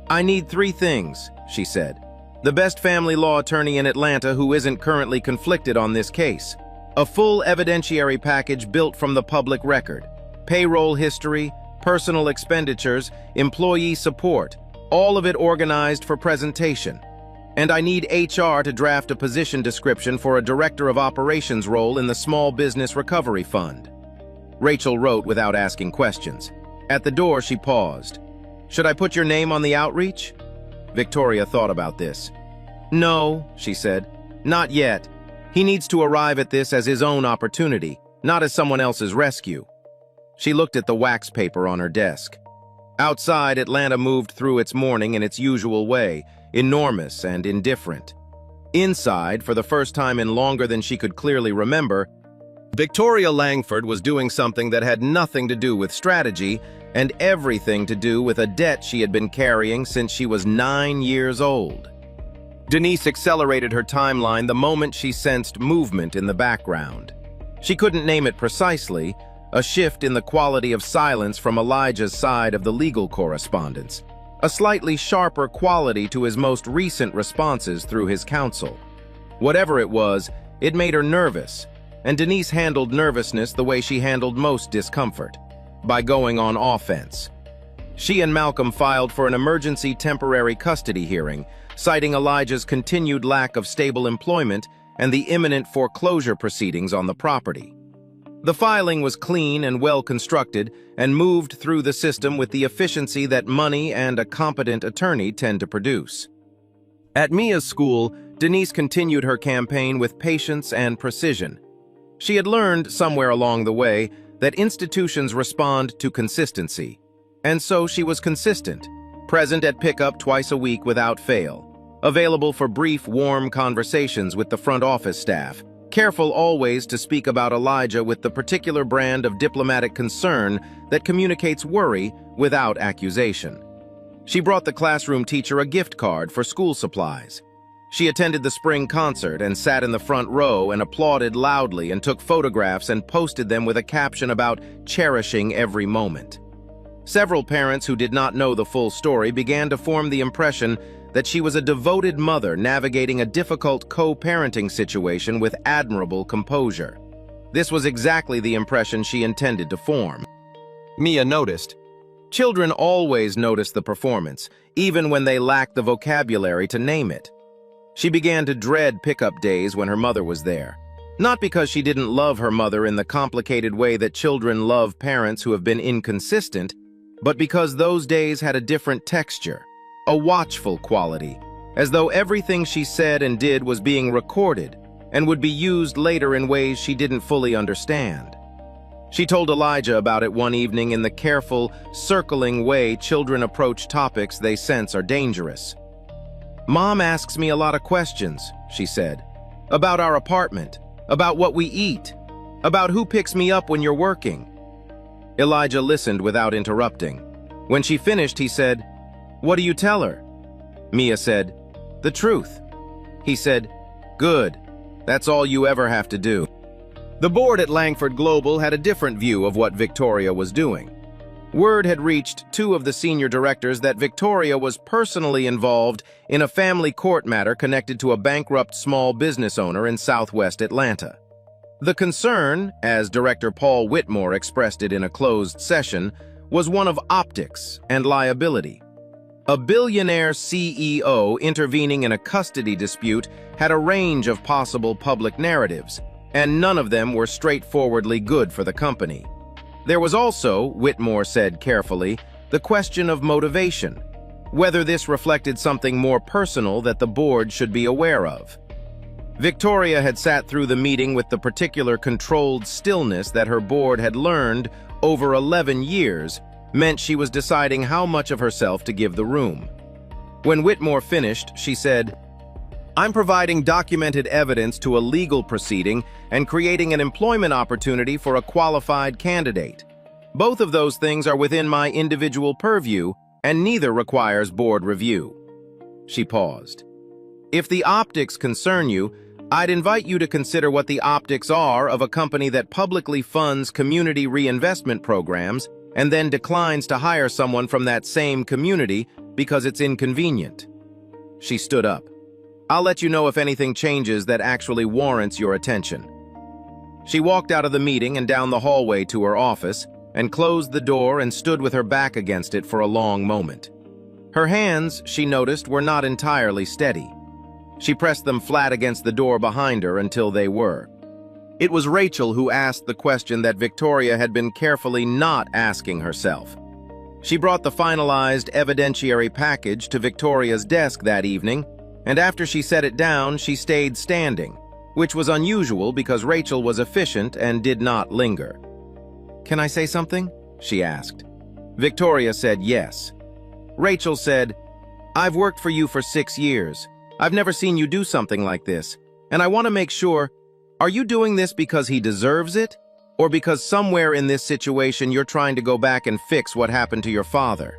"I need 3 things," she said. "The best family law attorney in Atlanta who isn't currently conflicted on this case. A full evidentiary package built from the public record. Payroll history, personal expenditures, employee support, all of it organized for presentation. And I need HR to draft a position description for a director of operations role in the Small Business Recovery Fund." Rachel wrote without asking questions. At the door, she paused. "Should I put your name on the outreach?" Victoria thought about this. "No," she said, "not yet. He needs to arrive at this as his own opportunity, not as someone else's rescue." She looked at the wax paper on her desk. Outside, Atlanta moved through its morning in its usual way, enormous and indifferent. Inside, for the first time in longer than she could clearly remember, Victoria Langford was doing something that had nothing to do with strategy and everything to do with a debt she had been carrying since she was 9 years old. Denise accelerated her timeline the moment she sensed movement in the background. She couldn't name it precisely, a shift in the quality of silence from Elijah's side of the legal correspondence, a slightly sharper quality to his most recent responses through his counsel. Whatever it was, it made her nervous, and Denise handled nervousness the way she handled most discomfort, by going on offense. She and Malcolm filed for an emergency temporary custody hearing, citing Elijah's continued lack of stable employment and the imminent foreclosure proceedings on the property. The filing was clean and well-constructed and moved through the system with the efficiency that money and a competent attorney tend to produce. At Mia's school, Denise continued her campaign with patience and precision. She had learned somewhere along the way that institutions respond to consistency, and so she was consistent, present at pickup twice a week without fail, available for brief, warm conversations with the front office staff, careful always to speak about Elijah with the particular brand of diplomatic concern that communicates worry without accusation. She brought the classroom teacher a gift card for school supplies. She attended the spring concert and sat in the front row and applauded loudly and took photographs and posted them with a caption about cherishing every moment. Several parents who did not know the full story began to form the impression that she was a devoted mother navigating a difficult co-parenting situation with admirable composure. This was exactly the impression she intended to form. Mia noticed. Children always notice the performance, even when they lack the vocabulary to name it. She began to dread pickup days when her mother was there. Not because she didn't love her mother in the complicated way that children love parents who have been inconsistent, but because those days had a different texture, a watchful quality, as though everything she said and did was being recorded and would be used later in ways she didn't fully understand. She told Elijah about it one evening in the careful, circling way children approach topics they sense are dangerous. "Mom asks me a lot of questions," she said, "about our apartment, about what we eat, about who picks me up when you're working." Elijah listened without interrupting. When she finished, he said, "What do you tell her?" Mia said, "The truth." He said, "Good. That's all you ever have to do." The board at Langford Global had a different view of what Victoria was doing. Word had reached 2 of the senior directors that Victoria was personally involved in a family court matter connected to a bankrupt small business owner in Southwest Atlanta. The concern, as Director Paul Whitmore expressed it in a closed session, was one of optics and liability. A billionaire CEO intervening in a custody dispute had a range of possible public narratives, and none of them were straightforwardly good for the company. There was also, Whitmore said carefully, the question of motivation, whether this reflected something more personal that the board should be aware of. Victoria had sat through the meeting with the particular controlled stillness that her board had learned over 11 years meant she was deciding how much of herself to give the room. When Whitmore finished, she said, "I'm providing documented evidence to a legal proceeding and creating an employment opportunity for a qualified candidate. Both of those things are within my individual purview, and neither requires board review." She paused. "If the optics concern you, I'd invite you to consider what the optics are of a company that publicly funds community reinvestment programs and then declines to hire someone from that same community because it's inconvenient." She stood up. "I'll let you know if anything changes that actually warrants your attention." She walked out of the meeting and down the hallway to her office and closed the door and stood with her back against it for a long moment. Her hands, she noticed, were not entirely steady. She pressed them flat against the door behind her until they were. It was Rachel who asked the question that Victoria had been carefully not asking herself. She brought the finalized evidentiary package to Victoria's desk that evening, and after she set it down, she stayed standing, which was unusual because Rachel was efficient and did not linger. "Can I say something?" she asked. Victoria said yes. Rachel said, "I've worked for you for 6 years. I've never seen you do something like this, and I want to make sure, are you doing this because he deserves it, or because somewhere in this situation you're trying to go back and fix what happened to your father?"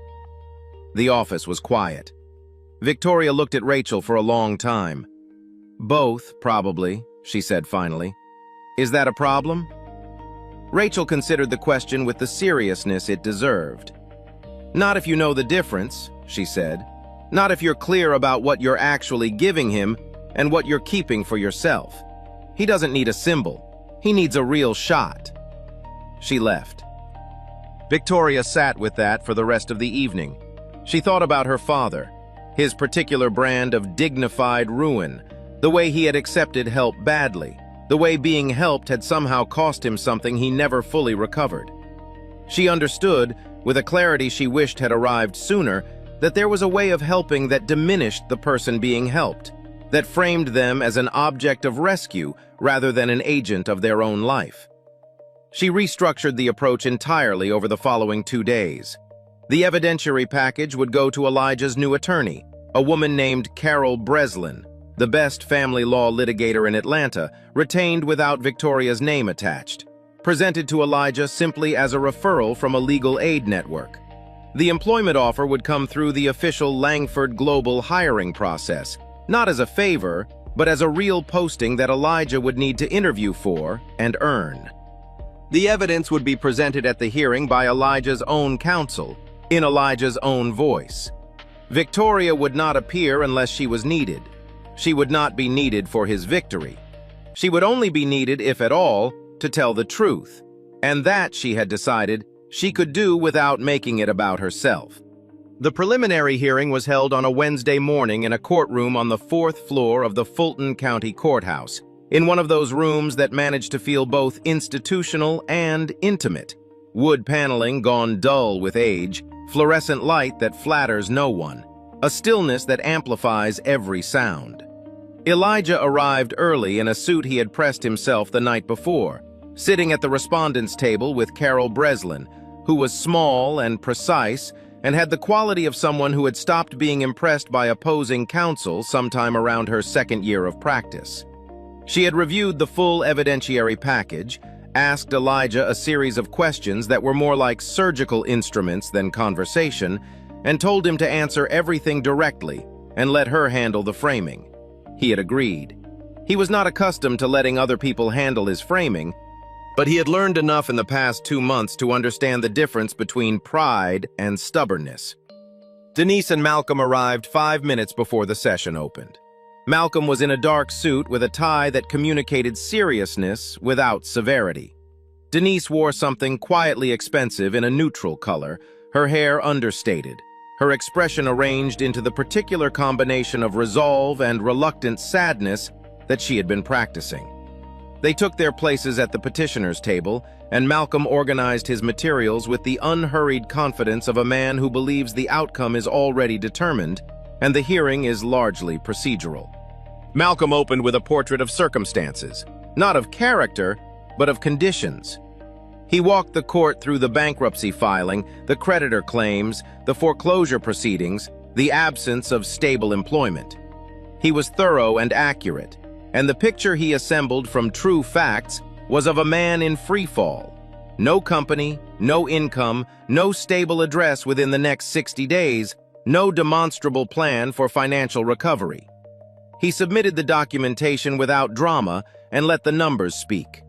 The office was quiet. Victoria looked at Rachel for a long time. "Both, probably," she said finally. "Is that a problem?" Rachel considered the question with the seriousness it deserved. "Not if you know the difference," she said. "Not if you're clear about what you're actually giving him and what you're keeping for yourself. He doesn't need a symbol. He needs a real shot." She left. Victoria sat with that for the rest of the evening. She thought about her father, his particular brand of dignified ruin, the way he had accepted help badly, the way being helped had somehow cost him something he never fully recovered. She understood, with a clarity she wished had arrived sooner, that there was a way of helping that diminished the person being helped, that framed them as an object of rescue rather than an agent of their own life. She restructured the approach entirely over the following 2 days. The evidentiary package would go to Elijah's new attorney, a woman named Carol Breslin, the best family law litigator in Atlanta, retained without Victoria's name attached, presented to Elijah simply as a referral from a legal aid network. The employment offer would come through the official Langford Global hiring process, not as a favor, but as a real posting that Elijah would need to interview for and earn. The evidence would be presented at the hearing by Elijah's own counsel, in Elijah's own voice. Victoria would not appear unless she was needed. She would not be needed for his victory. She would only be needed, if at all, to tell the truth, and that, she had decided, she could do without making it about herself. The preliminary hearing was held on a Wednesday morning in a courtroom on the 4th floor of the Fulton County Courthouse, in one of those rooms that managed to feel both institutional and intimate. Wood paneling gone dull with age, fluorescent light that flatters no one, a stillness that amplifies every sound. Elijah arrived early in a suit he had pressed himself the night before, sitting at the respondent's table with Carol Breslin, who was small and precise and had the quality of someone who had stopped being impressed by opposing counsel sometime around her 2nd year of practice. She had reviewed the full evidentiary package, asked Elijah a series of questions that were more like surgical instruments than conversation, and told him to answer everything directly and let her handle the framing. He had agreed. He was not accustomed to letting other people handle his framing, but he had learned enough in the past 2 months to understand the difference between pride and stubbornness. Denise and Malcolm arrived 5 minutes before the session opened. Malcolm was in a dark suit with a tie that communicated seriousness without severity. Denise wore something quietly expensive in a neutral color, her hair understated, her expression arranged into the particular combination of resolve and reluctant sadness that she had been practicing. They took their places at the petitioner's table, and Malcolm organized his materials with the unhurried confidence of a man who believes the outcome is already determined and the hearing is largely procedural. Malcolm opened with a portrait of circumstances, not of character, but of conditions. He walked the court through the bankruptcy filing, the creditor claims, the foreclosure proceedings, the absence of stable employment. He was thorough and accurate, and the picture he assembled from true facts was of a man in free fall. No company, no income, no stable address within the next 60 days, no demonstrable plan for financial recovery. He submitted the documentation without drama and let the numbers speak.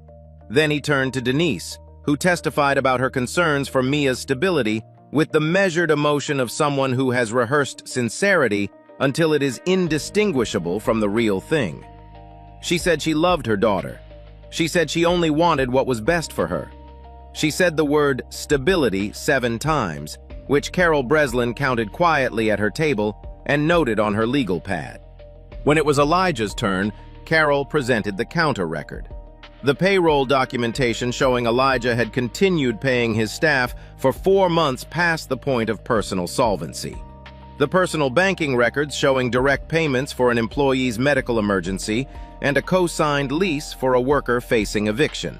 Then he turned to Denise, who testified about her concerns for Mia's stability with the measured emotion of someone who has rehearsed sincerity until it is indistinguishable from the real thing. She said she loved her daughter. She said she only wanted what was best for her. She said the word stability 7 times, which Carol Breslin counted quietly at her table and noted on her legal pad. When it was Elijah's turn, Carol presented the counter record. The payroll documentation showing Elijah had continued paying his staff for 4 months past the point of personal solvency. The personal banking records showing direct payments for an employee's medical emergency and a co-signed lease for a worker facing eviction.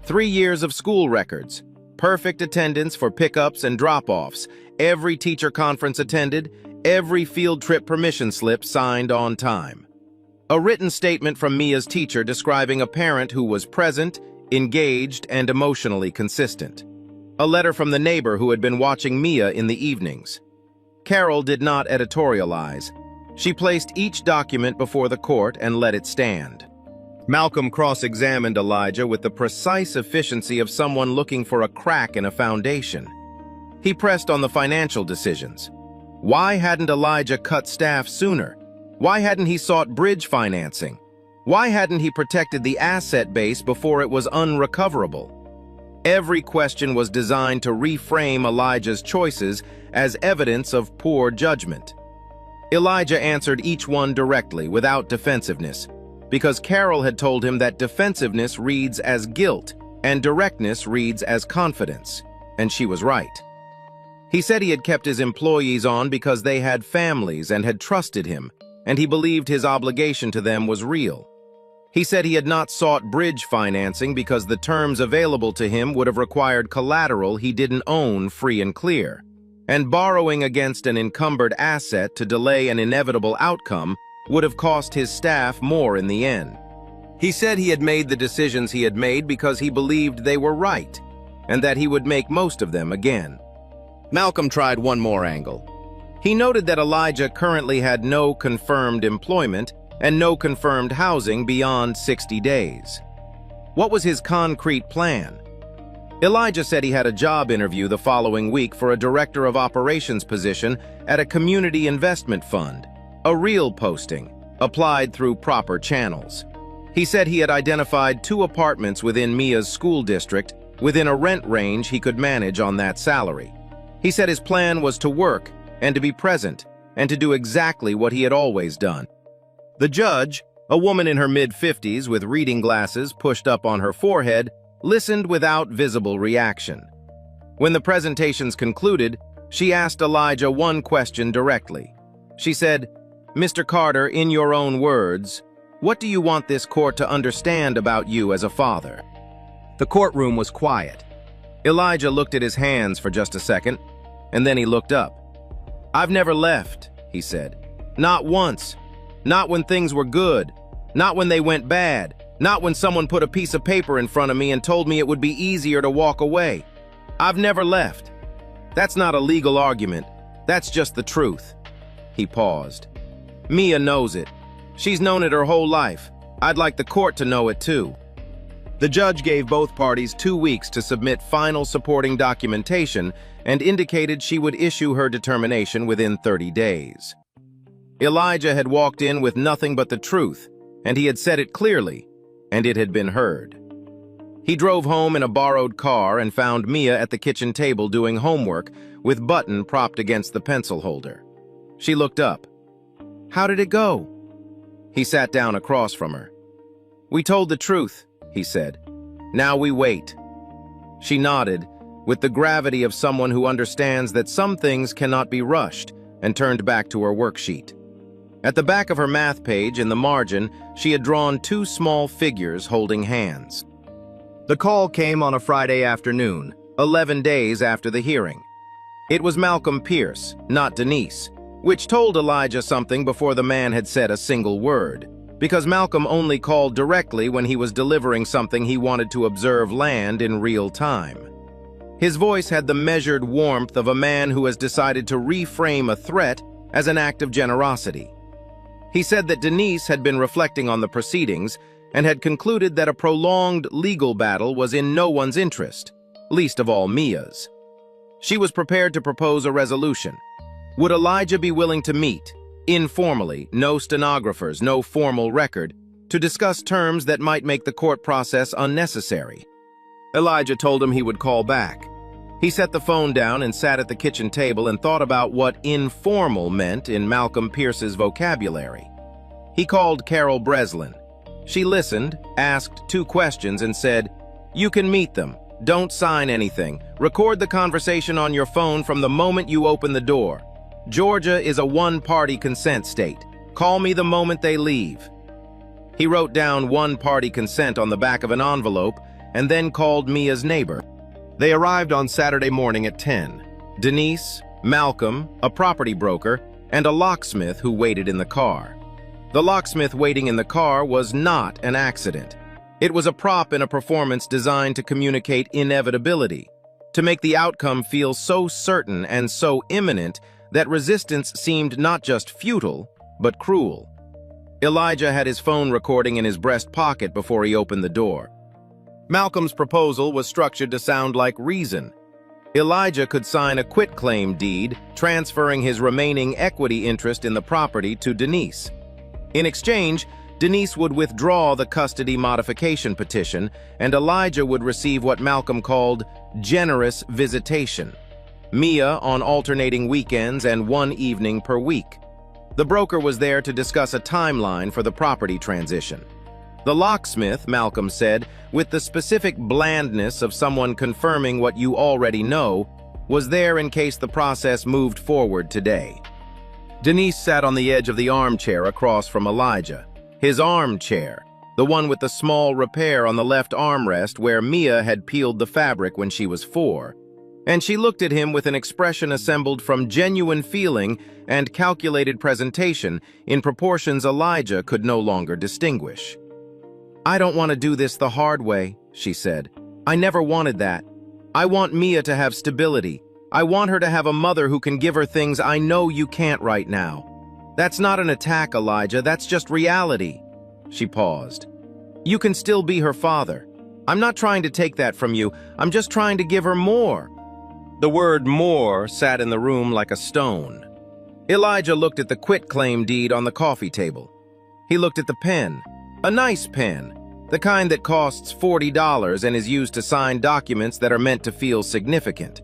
3 years of school records, perfect attendance for pickups and drop-offs, every teacher conference attended, every field trip permission slip signed on time. A written statement from Mia's teacher describing a parent who was present, engaged, and emotionally consistent. A letter from the neighbor who had been watching Mia in the evenings. Carol did not editorialize. She placed each document before the court and let it stand. Malcolm cross-examined Elijah with the precise efficiency of someone looking for a crack in a foundation. He pressed on the financial decisions. Why hadn't Elijah cut staff sooner? Why hadn't he sought bridge financing? Why hadn't he protected the asset base before it was unrecoverable? Every question was designed to reframe Elijah's choices as evidence of poor judgment. Elijah answered each one directly, without defensiveness, because Carol had told him that defensiveness reads as guilt and directness reads as confidence, and she was right. He said he had kept his employees on because they had families and had trusted him, and he believed his obligation to them was real. He said he had not sought bridge financing because the terms available to him would have required collateral he didn't own free and clear, and borrowing against an encumbered asset to delay an inevitable outcome would have cost his staff more in the end. He said he had made the decisions he had made because he believed they were right, and that he would make most of them again. Malcolm tried one more angle. He noted that Elijah currently had no confirmed employment and no confirmed housing beyond 60 days. What was his concrete plan? Elijah said he had a job interview the following week for a director of operations position at a community investment fund, a real posting, applied through proper channels. He said he had identified 2 apartments within Mia's school district within a rent range he could manage on that salary. He said his plan was to work and to be present and to do exactly what he had always done. The judge, a woman in her mid-50s with reading glasses pushed up on her forehead, listened without visible reaction. When the presentations concluded, she asked Elijah one question directly. She said, "Mr. Carter, in your own words, what do you want this court to understand about you as a father?" The courtroom was quiet. Elijah looked at his hands for just a second, and then he looked up. "I've never left," he said. "Not once. Not when things were good. Not when they went bad. Not when someone put a piece of paper in front of me and told me it would be easier to walk away. I've never left. That's not a legal argument. That's just the truth." He paused. "Mia knows it. She's known it her whole life. I'd like the court to know it too." The judge gave both parties 2 weeks to submit final supporting documentation and indicated she would issue her determination within 30 days. Elijah had walked in with nothing but the truth, and he had said it clearly, and it had been heard. He drove home in a borrowed car and found Mia at the kitchen table doing homework with Button propped against the pencil holder. She looked up. "How did it go?" He sat down across from her. "We told the truth," he said. "Now we wait." She nodded, with the gravity of someone who understands that some things cannot be rushed, and turned back to her worksheet. At the back of her math page, in the margin, she had drawn 2 small figures holding hands. The call came on a Friday afternoon, 11 days after the hearing. It was Malcolm Pierce, not Denise, which told Elijah something before the man had said a single word, because Malcolm only called directly when he was delivering something he wanted to observe land in real time. His voice had the measured warmth of a man who has decided to reframe a threat as an act of generosity. He said that Denise had been reflecting on the proceedings and had concluded that a prolonged legal battle was in no one's interest, least of all Mia's. She was prepared to propose a resolution. Would Elijah be willing to meet, informally, no stenographers, no formal record, to discuss terms that might make the court process unnecessary? Elijah told him he would call back. He set the phone down and sat at the kitchen table and thought about what informal meant in Malcolm Pierce's vocabulary. He called Carol Breslin. She listened, asked 2 questions, and said, "You can meet them. Don't sign anything. Record the conversation on your phone from the moment you open the door. Georgia is a one-party consent state. Call me the moment they leave." He wrote down one-party consent on the back of an envelope and then called Mia's neighbor. They arrived on Saturday morning at 10. Denise, Malcolm, a property broker, and a locksmith who waited in the car. The locksmith waiting in the car was not an accident. It was a prop in a performance designed to communicate inevitability, to make the outcome feel so certain and so imminent that resistance seemed not just futile, but cruel. Elijah had his phone recording in his breast pocket before he opened the door. Malcolm's proposal was structured to sound like reason. Elijah could sign a quitclaim deed, transferring his remaining equity interest in the property to Denise. In exchange, Denise would withdraw the custody modification petition, and Elijah would receive what Malcolm called generous visitation. Mia on alternating weekends and 1 evening per week. The broker was there to discuss a timeline for the property transition. The locksmith, Malcolm said, with the specific blandness of someone confirming what you already know, was there in case the process moved forward today. Denise sat on the edge of the armchair across from Elijah. His armchair, the one with the small repair on the left armrest where Mia had peeled the fabric when she was 4. And she looked at him with an expression assembled from genuine feeling and calculated presentation in proportions Elijah could no longer distinguish. "I don't want to do this the hard way," she said. "I never wanted that. I want Mia to have stability. I want her to have a mother who can give her things I know you can't right now. That's not an attack, Elijah, that's just reality." She paused. "You can still be her father. I'm not trying to take that from you. I'm just trying to give her more." The word "more" sat in the room like a stone. Elijah looked at the quitclaim deed on the coffee table. He looked at the pen. A nice pen, the kind that costs $40 and is used to sign documents that are meant to feel significant.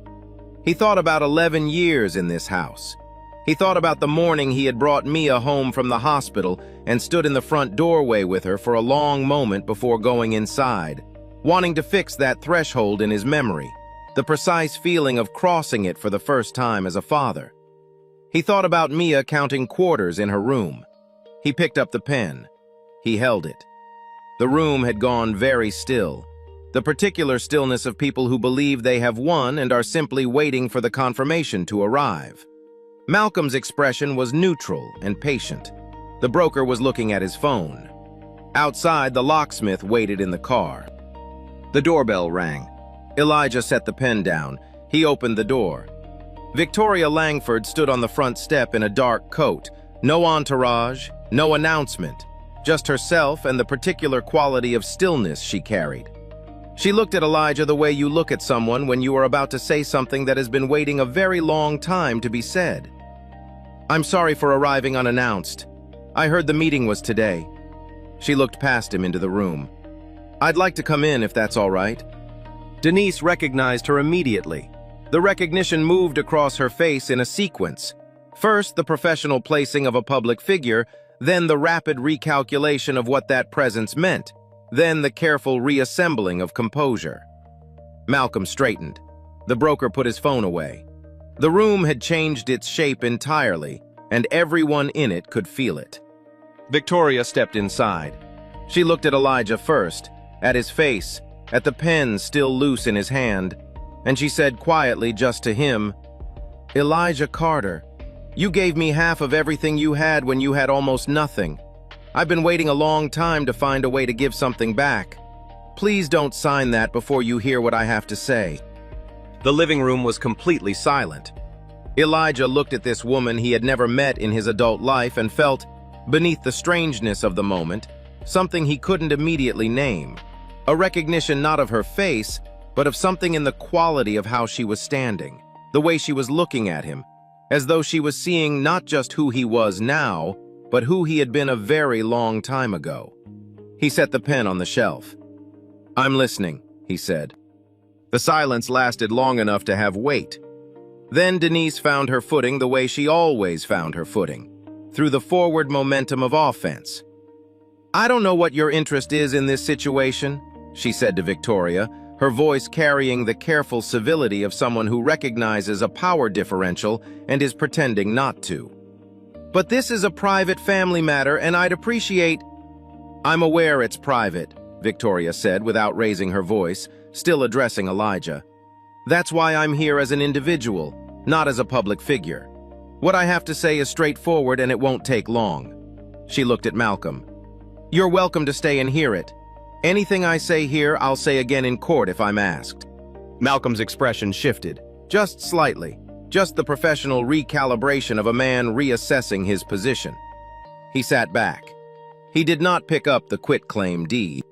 He thought about 11 years in this house. He thought about the morning he had brought Mia home from the hospital and stood in the front doorway with her for a long moment before going inside, wanting to fix that threshold in his memory, the precise feeling of crossing it for the first time as a father. He thought about Mia counting quarters in her room. He picked up the pen. He held it. The room had gone very still, the particular stillness of people who believe they have won and are simply waiting for the confirmation to arrive. Malcolm's expression was neutral and patient. The broker was looking at his phone. Outside, the locksmith waited in the car. The doorbell rang. Elijah set the pen down. He opened the door. Victoria Langford stood on the front step in a dark coat. No entourage, no announcement. Just herself and the particular quality of stillness she carried. She looked at Elijah the way you look at someone when you are about to say something that has been waiting a very long time to be said. "I'm sorry for arriving unannounced. I heard the meeting was today." She looked past him into the room. "I'd like to come in if that's all right." Denise recognized her immediately. The recognition moved across her face in a sequence. First, the professional placing of a public figure, then the rapid recalculation of what that presence meant, then the careful reassembling of composure. Malcolm straightened. The broker put his phone away. The room had changed its shape entirely, and everyone in it could feel it. Victoria stepped inside. She looked at Elijah first, at his face, at the pen still loose in his hand, and she said quietly just to him, "Elijah Carter, You gave me half of everything you had when you had almost nothing. I've been waiting a long time to find a way to give something back. Please don't sign that before you hear what I have to say." The living room was completely silent. Elijah looked at this woman he had never met in his adult life and felt, beneath the strangeness of the moment, something he couldn't immediately name. A recognition not of her face, but of something in the quality of how she was standing, the way she was looking at him, as though she was seeing not just who he was now, but who he had been a very long time ago. He set the pen on the shelf. "I'm listening," he said. The silence lasted long enough to have weight. Then Denise found her footing the way she always found her footing, through the forward momentum of offense. "I don't know what your interest is in this situation," she said to Victoria, her voice carrying the careful civility of someone who recognizes a power differential and is pretending not to. "But this is a private family matter, and I'd appreciate—" "I'm aware it's private," Victoria said without raising her voice, still addressing Elijah. "That's why I'm here as an individual, not as a public figure. What I have to say is straightforward and it won't take long." She looked at Malcolm. "You're welcome to stay and hear it. Anything I say here, I'll say again in court if I'm asked." Malcolm's expression shifted, just slightly, just the professional recalibration of a man reassessing his position. He sat back. He did not pick up the quitclaim deed.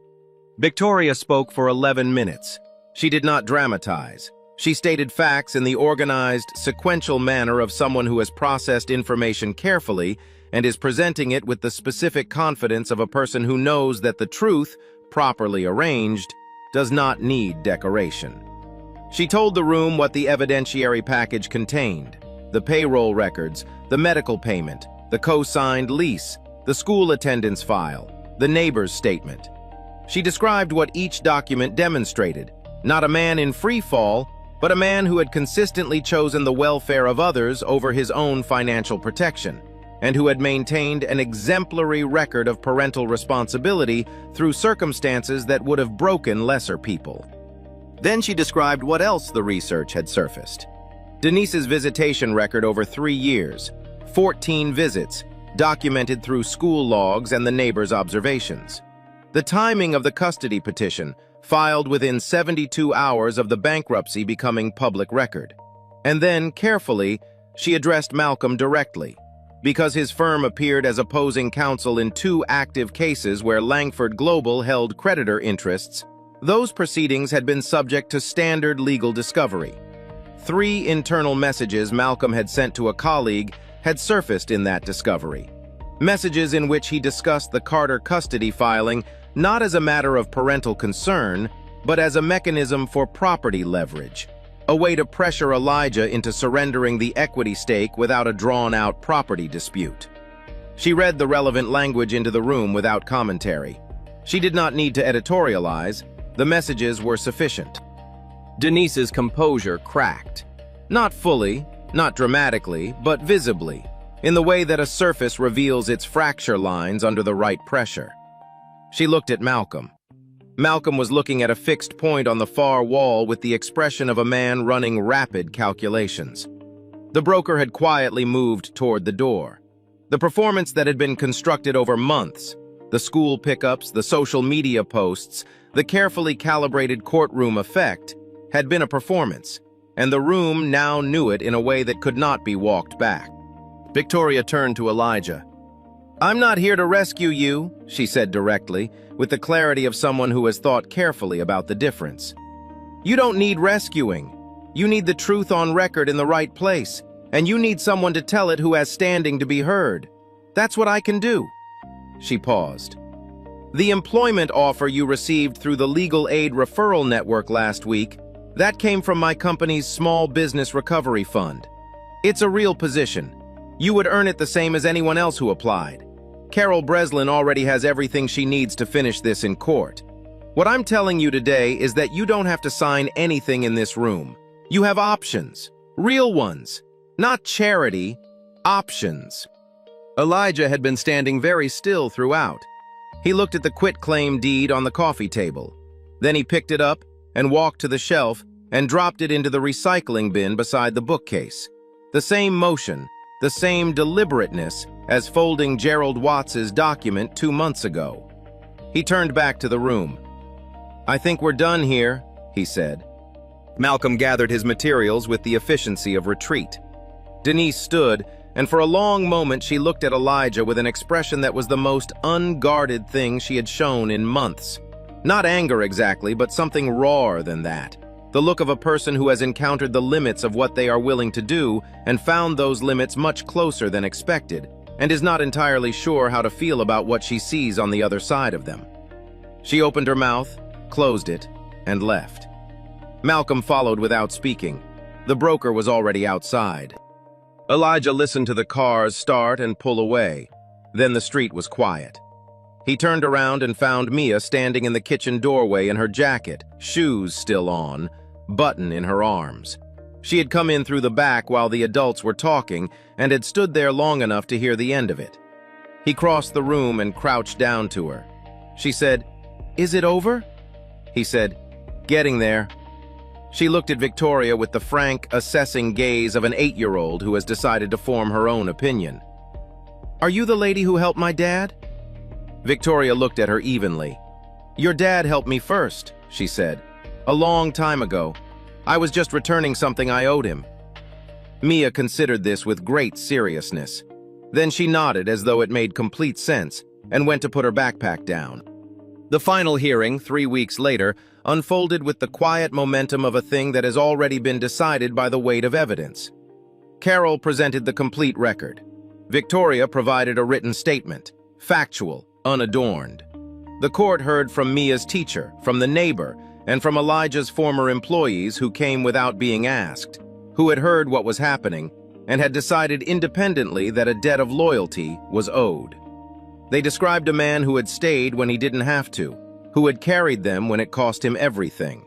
Victoria spoke for 11 minutes. She did not dramatize. She stated facts in the organized, sequential manner of someone who has processed information carefully and is presenting it with the specific confidence of a person who knows that the truth, properly arranged, does not need decoration. She told the room what the evidentiary package contained: the payroll records, the medical payment, the co-signed lease, the school attendance file, the neighbor's statement. She described what each document demonstrated: not a man in free fall, but a man who had consistently chosen the welfare of others over his own financial protection, and who had maintained an exemplary record of parental responsibility through circumstances that would have broken lesser people. Then she described what else the research had surfaced. Denise's visitation record over 3 years, 14 visits, documented through school logs and the neighbor's observations. The timing of the custody petition, filed within 72 hours of the bankruptcy becoming public record. And then, carefully, she addressed Malcolm directly, because his firm appeared as opposing counsel in 2 active cases where Langford Global held creditor interests. Those proceedings had been subject to standard legal discovery. 3 internal messages Malcolm had sent to a colleague had surfaced in that discovery. Messages in which he discussed the Carter custody filing not as a matter of parental concern, but as a mechanism for property leverage, a way to pressure Elijah into surrendering the equity stake without a drawn-out property dispute. She read the relevant language into the room without commentary. She did not need to editorialize. The messages were sufficient. Denise's composure cracked. Not fully, not dramatically, but visibly, in the way that a surface reveals its fracture lines under the right pressure. She looked at Malcolm. Malcolm was looking at a fixed point on the far wall with the expression of a man running rapid calculations. The broker had quietly moved toward the door. The performance that had been constructed over months, the school pickups, the social media posts, the carefully calibrated courtroom effect, had been a performance, and the room now knew it in a way that could not be walked back. Victoria turned to Elijah. "I'm not here to rescue you," she said directly, with the clarity of someone who has thought carefully about the difference. "You don't need rescuing. You need the truth on record in the right place, and you need someone to tell it who has standing to be heard. That's what I can do." She paused. "The employment offer you received through the legal aid referral network last week, that came from my company's small business recovery fund. It's a real position. You would earn it the same as anyone else who applied. Carol Breslin already has everything she needs to finish this in court. What I'm telling you today is that you don't have to sign anything in this room. You have options, real ones, not charity, options." Elijah had been standing very still throughout. He looked at the quitclaim deed on the coffee table. Then he picked it up and walked to the shelf and dropped it into the recycling bin beside the bookcase. The same motion, the same deliberateness as folding Gerald Watts's document 2 months ago. He turned back to the room. "I think we're done here," he said. Malcolm gathered his materials with the efficiency of retreat. Denise stood, and for a long moment she looked at Elijah with an expression that was the most unguarded thing she had shown in months. Not anger exactly, but something rawer than that. The look of a person who has encountered the limits of what they are willing to do and found those limits much closer than expected, and is not entirely sure how to feel about what she sees on the other side of them. She opened her mouth, closed it, and left. Malcolm followed without speaking. The broker was already outside. Elijah listened to the cars start and pull away. Then the street was quiet. He turned around and found Mia standing in the kitchen doorway in her jacket, shoes still on, button in her arms. She had come in through the back while the adults were talking and had stood there long enough to hear the end of it. He crossed the room and crouched down to her. She said, "Is it over?" He said, "Getting there." She looked at Victoria with the frank, assessing gaze of an 8-year-old who has decided to form her own opinion. "Are you the lady who helped my dad?" Victoria looked at her evenly. "Your dad helped me first," she said. "A long time ago. I was just returning something I owed him." Mia considered this with great seriousness. Then she nodded as though it made complete sense and went to put her backpack down. The final hearing, 3 weeks later, unfolded with the quiet momentum of a thing that has already been decided by the weight of evidence. Carol presented the complete record. Victoria provided a written statement, factual, unadorned. The court heard from Mia's teacher, from the neighbor, and from Elijah's former employees who came without being asked, who had heard what was happening and had decided independently that a debt of loyalty was owed. They described a man who had stayed when he didn't have to, who had carried them when it cost him everything.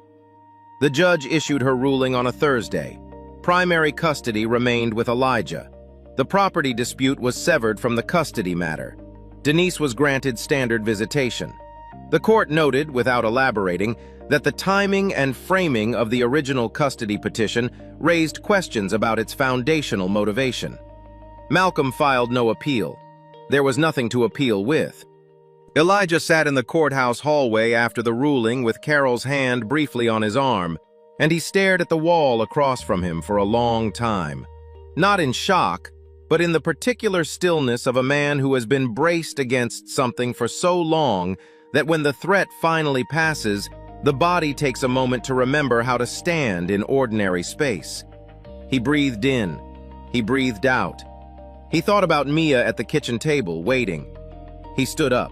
The judge issued her ruling on a Thursday. Primary custody remained with Elijah. The property dispute was severed from the custody matter. Denise was granted standard visitation. The court noted, without elaborating, that the timing and framing of the original custody petition raised questions about its foundational motivation. Malcolm filed no appeal. There was nothing to appeal with. Elijah sat in the courthouse hallway after the ruling with Carol's hand briefly on his arm, and he stared at the wall across from him for a long time. Not in shock, but in the particular stillness of a man who has been braced against something for so long that when the threat finally passes, the body takes a moment to remember how to stand in ordinary space. He breathed in. He breathed out. He thought about Mia at the kitchen table, waiting. He stood up.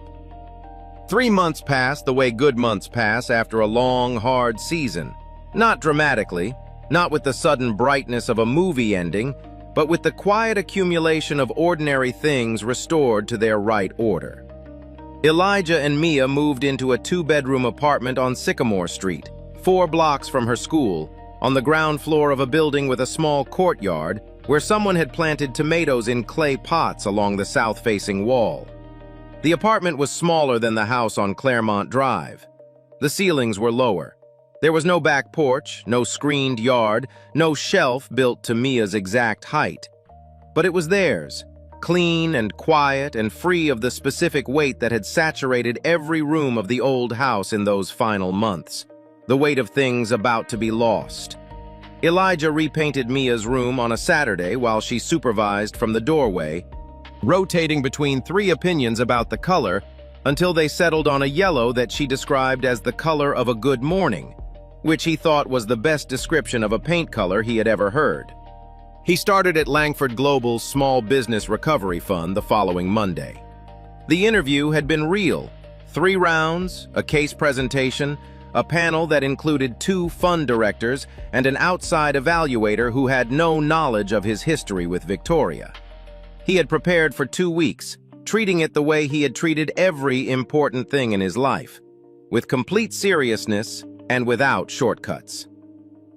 3 months passed the way good months pass after a long, hard season. Not dramatically, not with the sudden brightness of a movie ending, but with the quiet accumulation of ordinary things restored to their right order. Elijah and Mia moved into a 2-bedroom apartment on Sycamore Street, 4 blocks from her school, on the ground floor of a building with a small courtyard where someone had planted tomatoes in clay pots along the south-facing wall. The apartment was smaller than the house on Claremont Drive. The ceilings were lower. There was no back porch, no screened yard, no shelf built to Mia's exact height. But it was theirs, clean and quiet and free of the specific weight that had saturated every room of the old house in those final months, the weight of things about to be lost. Elijah repainted Mia's room on a Saturday while she supervised from the doorway, rotating between 3 opinions about the color until they settled on a yellow that she described as the color of a good morning, which he thought was the best description of a paint color he had ever heard. He started at Langford Global's Small Business Recovery Fund the following Monday. The interview had been real. 3 rounds, a case presentation, a panel that included 2 fund directors and an outside evaluator who had no knowledge of his history with Victoria. He had prepared for 2 weeks, treating it the way he had treated every important thing in his life, with complete seriousness and without shortcuts.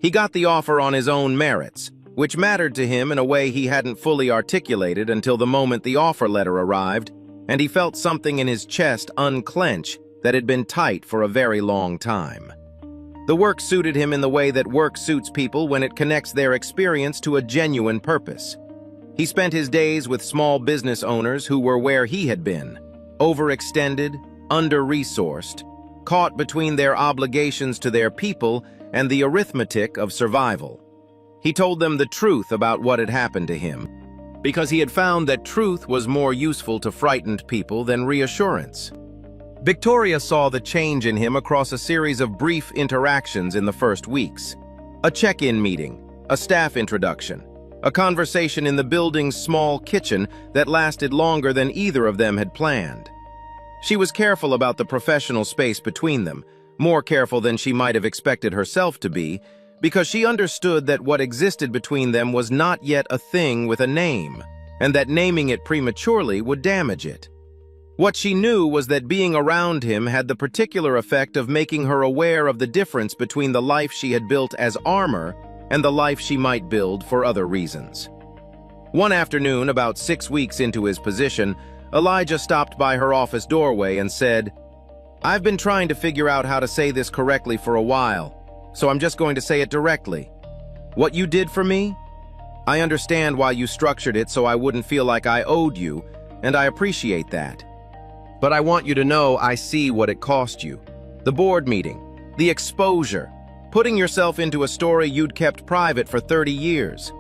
He got the offer on his own merits, which mattered to him in a way he hadn't fully articulated until the moment the offer letter arrived, and he felt something in his chest unclench that had been tight for a very long time. The work suited him in the way that work suits people when it connects their experience to a genuine purpose. He spent his days with small business owners who were where he had been, overextended, under-resourced, caught between their obligations to their people and the arithmetic of survival. He told them the truth about what had happened to him, because he had found that truth was more useful to frightened people than reassurance. Victoria saw the change in him across a series of brief interactions in the first weeks. A check-in meeting, a staff introduction, a conversation in the building's small kitchen that lasted longer than either of them had planned. She was careful about the professional space between them, more careful than she might have expected herself to be, because she understood that what existed between them was not yet a thing with a name, and that naming it prematurely would damage it. What she knew was that being around him had the particular effect of making her aware of the difference between the life she had built as armor and the life she might build for other reasons. One afternoon, about 6 weeks into his position, Elijah stopped by her office doorway and said, "I've been trying to figure out how to say this correctly for a while, so I'm just going to say it directly. What you did for me? I understand why you structured it so I wouldn't feel like I owed you, and I appreciate that. But I want you to know I see what it cost you. The board meeting, the exposure, putting yourself into a story you'd kept private for 30 years.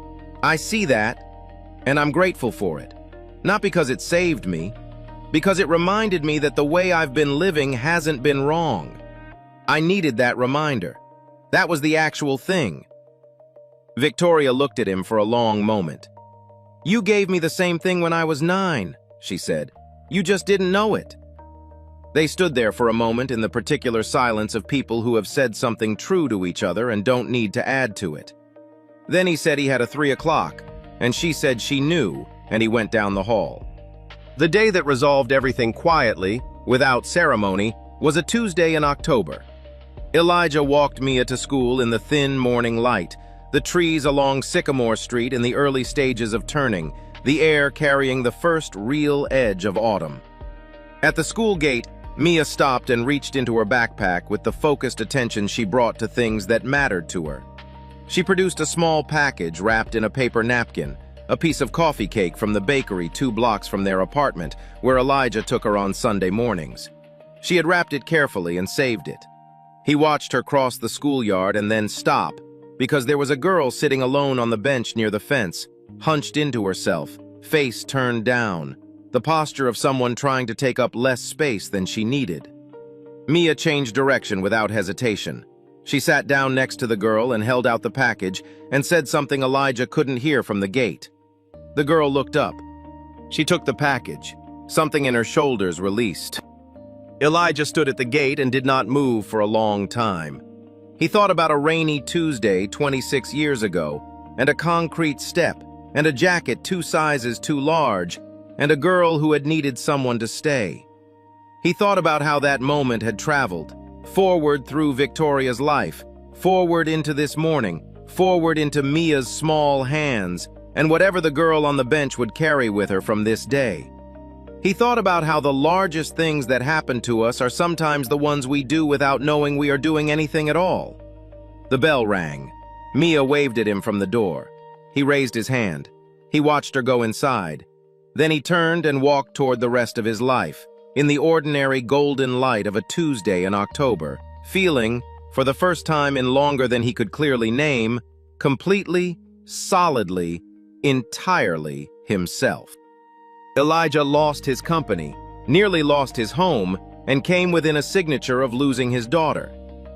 I see that, and I'm grateful for it. Not because it saved me, because it reminded me that the way I've been living hasn't been wrong. I needed that reminder. That was the actual thing." Victoria looked at him for a long moment. "You gave me the same thing when I was 9, she said. "You just didn't know it." They stood there for a moment in the particular silence of people who have said something true to each other and don't need to add to it. Then he said he had a 3 o'clock, and she said she knew, and he went down the hall. The day that resolved everything quietly, without ceremony, was a Tuesday in October. Elijah walked Mia to school in the thin morning light, the trees along Sycamore Street in the early stages of turning, the air carrying the first real edge of autumn. At the school gate, Mia stopped and reached into her backpack with the focused attention she brought to things that mattered to her. She produced a small package wrapped in a paper napkin, a piece of coffee cake from the bakery 2 blocks from their apartment, where Elijah took her on Sunday mornings. She had wrapped it carefully and saved it. He watched her cross the schoolyard and then stop, because there was a girl sitting alone on the bench near the fence, hunched into herself, face turned down, the posture of someone trying to take up less space than she needed. Mia changed direction without hesitation. She sat down next to the girl and held out the package and said something Elijah couldn't hear from the gate. The girl looked up. She took the package. Something in her shoulders released. Elijah stood at the gate and did not move for a long time. He thought about a rainy Tuesday 26 years ago, and a concrete step, and a jacket 2 sizes too large, and a girl who had needed someone to stay. He thought about how that moment had traveled, forward through Victoria's life, forward into this morning, forward into Mia's small hands, and whatever the girl on the bench would carry with her from this day. He thought about how the largest things that happen to us are sometimes the ones we do without knowing we are doing anything at all. The bell rang. Mia waved at him from the door. He raised his hand. He watched her go inside. Then he turned and walked toward the rest of his life, in the ordinary golden light of a Tuesday in October, feeling, for the first time in longer than he could clearly name, completely, solidly, entirely himself. Elijah lost his company, nearly lost his home, and came within a signature of losing his daughter.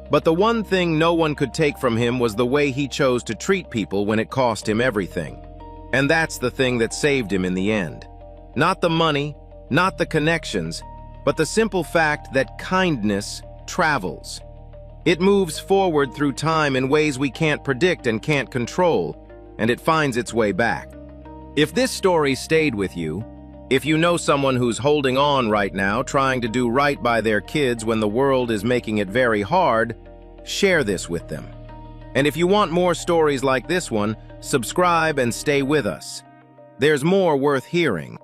But the one thing no one could take from him was the way he chose to treat people when it cost him everything. And that's the thing that saved him in the end. Not the money, not the connections, but the simple fact that kindness travels. It moves forward through time in ways we can't predict and can't control, and it finds its way back. If this story stayed with you, if you know someone who's holding on right now, trying to do right by their kids when the world is making it very hard, share this with them. And if you want more stories like this one, subscribe and stay with us. There's more worth hearing.